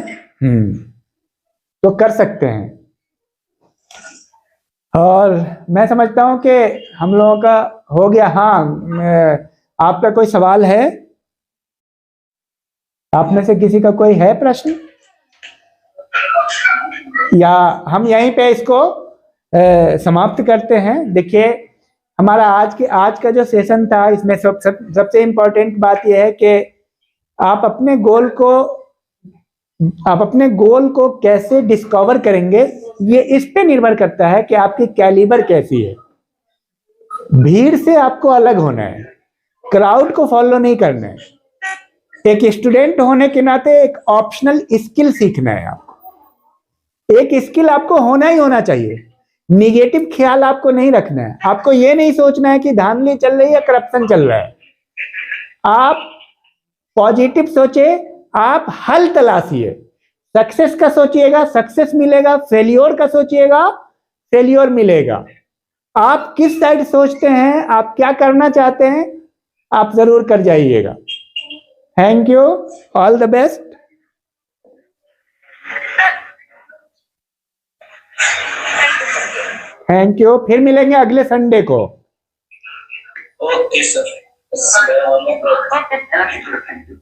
तो कर सकते हैं। और मैं समझता हूं कि हम लोगों का हो गया। हाँ, आपका कोई सवाल है? आप में से किसी का कोई है प्रश्न, या हम यहीं पे इसको समाप्त करते हैं? देखिए, हमारा आज का जो सेशन था, इसमें सबसे इम्पोर्टेंट बात यह है कि आप अपने गोल को कैसे डिस्कवर करेंगे, ये इस पे निर्भर करता है कि आपकी कैलिबर कैसी है। भीड़ से आपको अलग होना है, क्राउड को फॉलो नहीं करना है। एक स्टूडेंट होने के नाते एक ऑप्शनल स्किल सीखना है आपको। एक स्किल आपको होना ही होना चाहिए। निगेटिव ख्याल आपको नहीं रखना है। आपको ये नहीं सोचना है कि धांधली चल रही है, करप्शन चल रहा है। आप पॉजिटिव सोचे, आप हल तलाशिए। सक्सेस का सोचिएगा, सक्सेस मिलेगा। फेलियोर का सोचिएगा, फेलियोर मिलेगा। आप किस साइड सोचते हैं, आप क्या करना चाहते हैं, आप जरूर कर जाइएगा। Thank you, all the best. Thank you, फिर मिलेंगे अगले संडे को। Okay sir. Thank you.